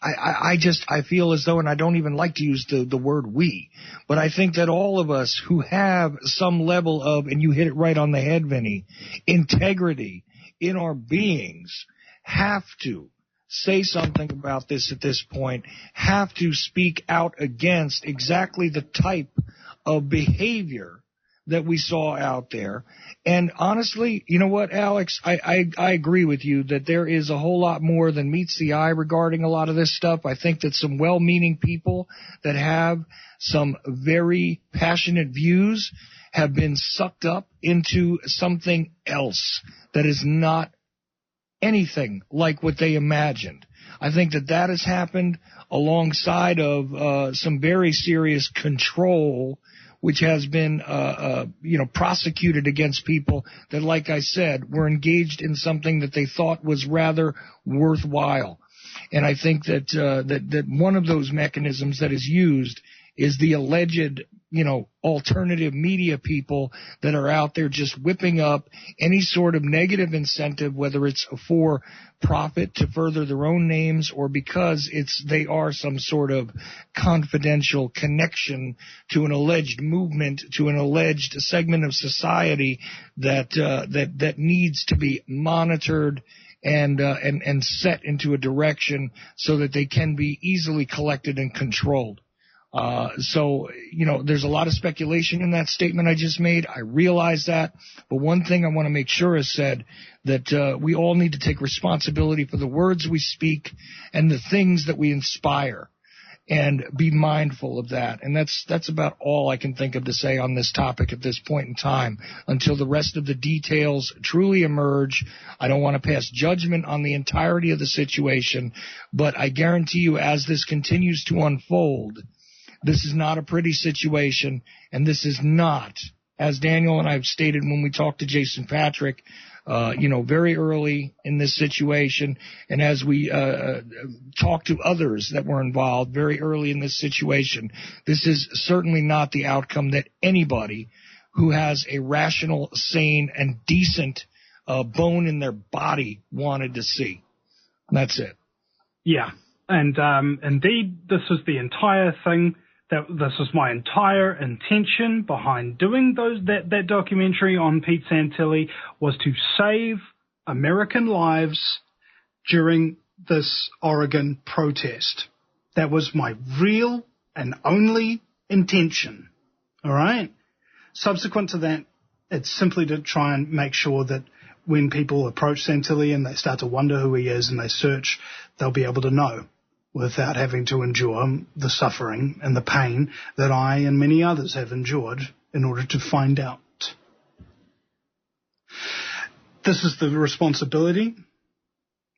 I feel as though, and I don't even like to use the word we, but I think that all of us who have some level of, and you hit it right on the head, Vinny, integrity in our beings have to say something about this at this point, have to speak out against exactly the type of behavior that we saw out there. And honestly, you know what, Alex, I agree with you that there is a whole lot more than meets the eye regarding a lot of this stuff. I think that some well-meaning people that have some very passionate views have been sucked up into something else that is not anything like what they imagined. I think that has happened alongside of some very serious control, which has been prosecuted against people that, like I said, were engaged in something that they thought was rather worthwhile. And I think that one of those mechanisms that is used is the alleged, alternative media people that are out there just whipping up any sort of negative incentive, whether it's for profit to further their own names or because they are some sort of confidential connection to an alleged movement, to an alleged segment of society that needs to be monitored and set into a direction so that they can be easily collected and controlled. So there's a lot of speculation in that statement I just made. I realize that. But one thing I want to make sure is said, that we all need to take responsibility for the words we speak and the things that we inspire, and be mindful of that. And that's about all I can think of to say on this topic at this point in time until the rest of the details truly emerge. I don't want to pass judgment on the entirety of the situation, but I guarantee you, as this continues to unfold, this is not a pretty situation, and this is not, as Daniel and I have stated when we talked to Jason Patrick, very early in this situation, and as we talked to others that were involved very early in this situation, this is certainly not the outcome that anybody who has a rational, sane, and decent bone in their body wanted to see. That's it. Yeah, and indeed, this was the entire thing. This was my entire intention behind doing that documentary on Pete Santilli, was to save American lives during this Oregon protest. That was my real and only intention. All right? Subsequent to that, it's simply to try and make sure that when people approach Santilli and they start to wonder who he is and they search, they'll be able to know, without having to endure the suffering and the pain that I and many others have endured in order to find out. This is the responsibility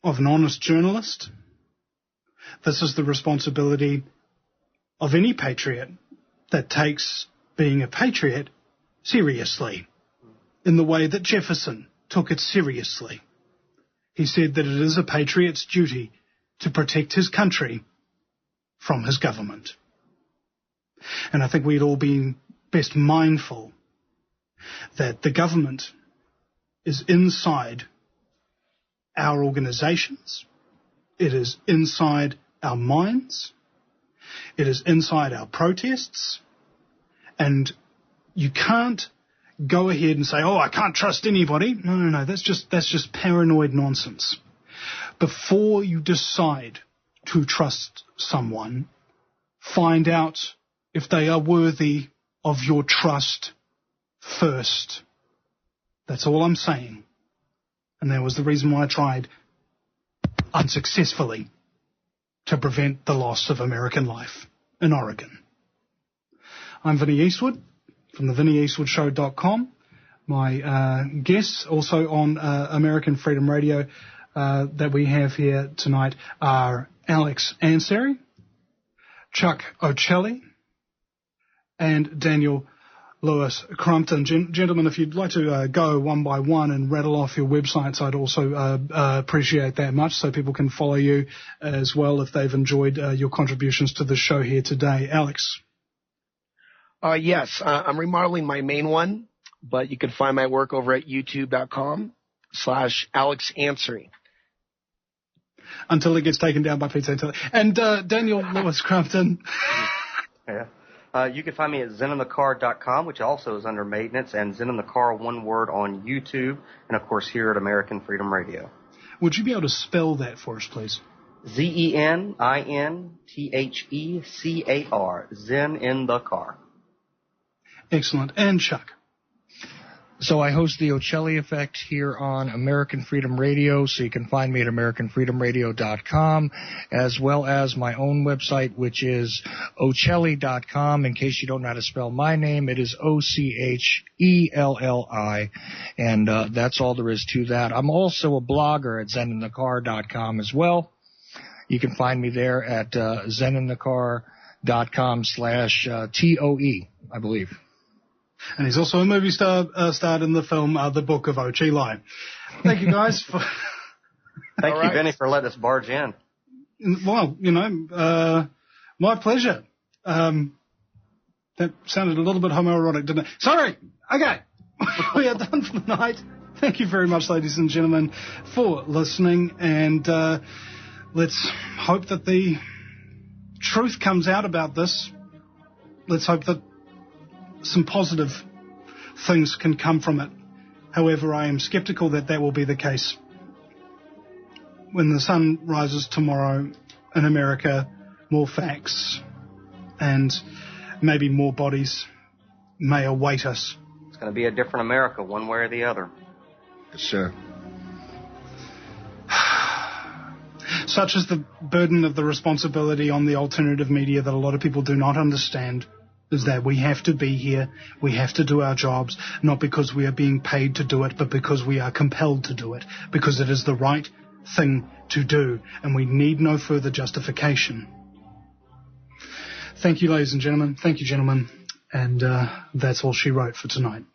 of an honest journalist. This is the responsibility of any patriot that takes being a patriot seriously, in the way that Jefferson took it seriously. He said that it is a patriot's duty to protect his country from his government. And I think we'd all be best mindful that the government is inside our organizations, it is inside our minds, it is inside our protests, and you can't go ahead and say, oh, I can't trust anybody. No, that's just paranoid nonsense. Before you decide to trust someone, find out if they are worthy of your trust first. That's all I'm saying. And that was the reason why I tried unsuccessfully to prevent the loss of American life in Oregon. I'm Vinny Eastwood from the VinnyEastwoodShow.com. My guests also on American Freedom Radio that we have here tonight are Alex Ansary, Chuck OChelli, and Daniel Lewis Crumpton. Gentlemen, if you'd like to go one by one and rattle off your websites, I'd also appreciate that much, so people can follow you as well if they've enjoyed your contributions to the show here today. Alex? Yes, I'm remodeling my main one, but you can find my work over at youtube.com/Alex Ansary. Until it gets taken down by Pete Santilli. And Daniel Lewis Crumpton. Yeah. You can find me at zeninthecar.com, which also is under maintenance, and Zen in the Car, one word, on YouTube, and, of course, here at American Freedom Radio. Would you be able to spell that for us, please? ZENINTHECAR. Zen in the Car. Excellent. And Chuck? So I host the OChelli Effect here on American Freedom Radio, so you can find me at AmericanFreedomRadio.com, as well as my own website, which is OChelli.com. In case you don't know how to spell my name, it is OCHELLI, and that's all there is to that. I'm also a blogger at ZenInTheCar.com as well. You can find me there at ZenInTheCar.com/TOE, I believe. And he's also a movie star, starred in the film The Book of OChelli. Thank you, guys. Thank you, Vinny, for letting us barge in. Well, my pleasure. That sounded a little bit homoerotic, didn't it? Sorry. Okay. We are done for the night. Thank you very much, ladies and gentlemen, for listening. And let's hope that the truth comes out about this. Let's hope that some positive things can come from it. However, I am skeptical that that will be the case. When the sun rises tomorrow in America, more facts and maybe more bodies may await us. It's going to be a different America, one way or the other. Yes, sir. Such is the burden of the responsibility on the alternative media that a lot of people do not understand. Is that we have to be here, we have to do our jobs, not because we are being paid to do it, but because we are compelled to do it, because it is the right thing to do, and we need no further justification. Thank you, ladies and gentlemen. Thank you, gentlemen. And that's all she wrote for tonight.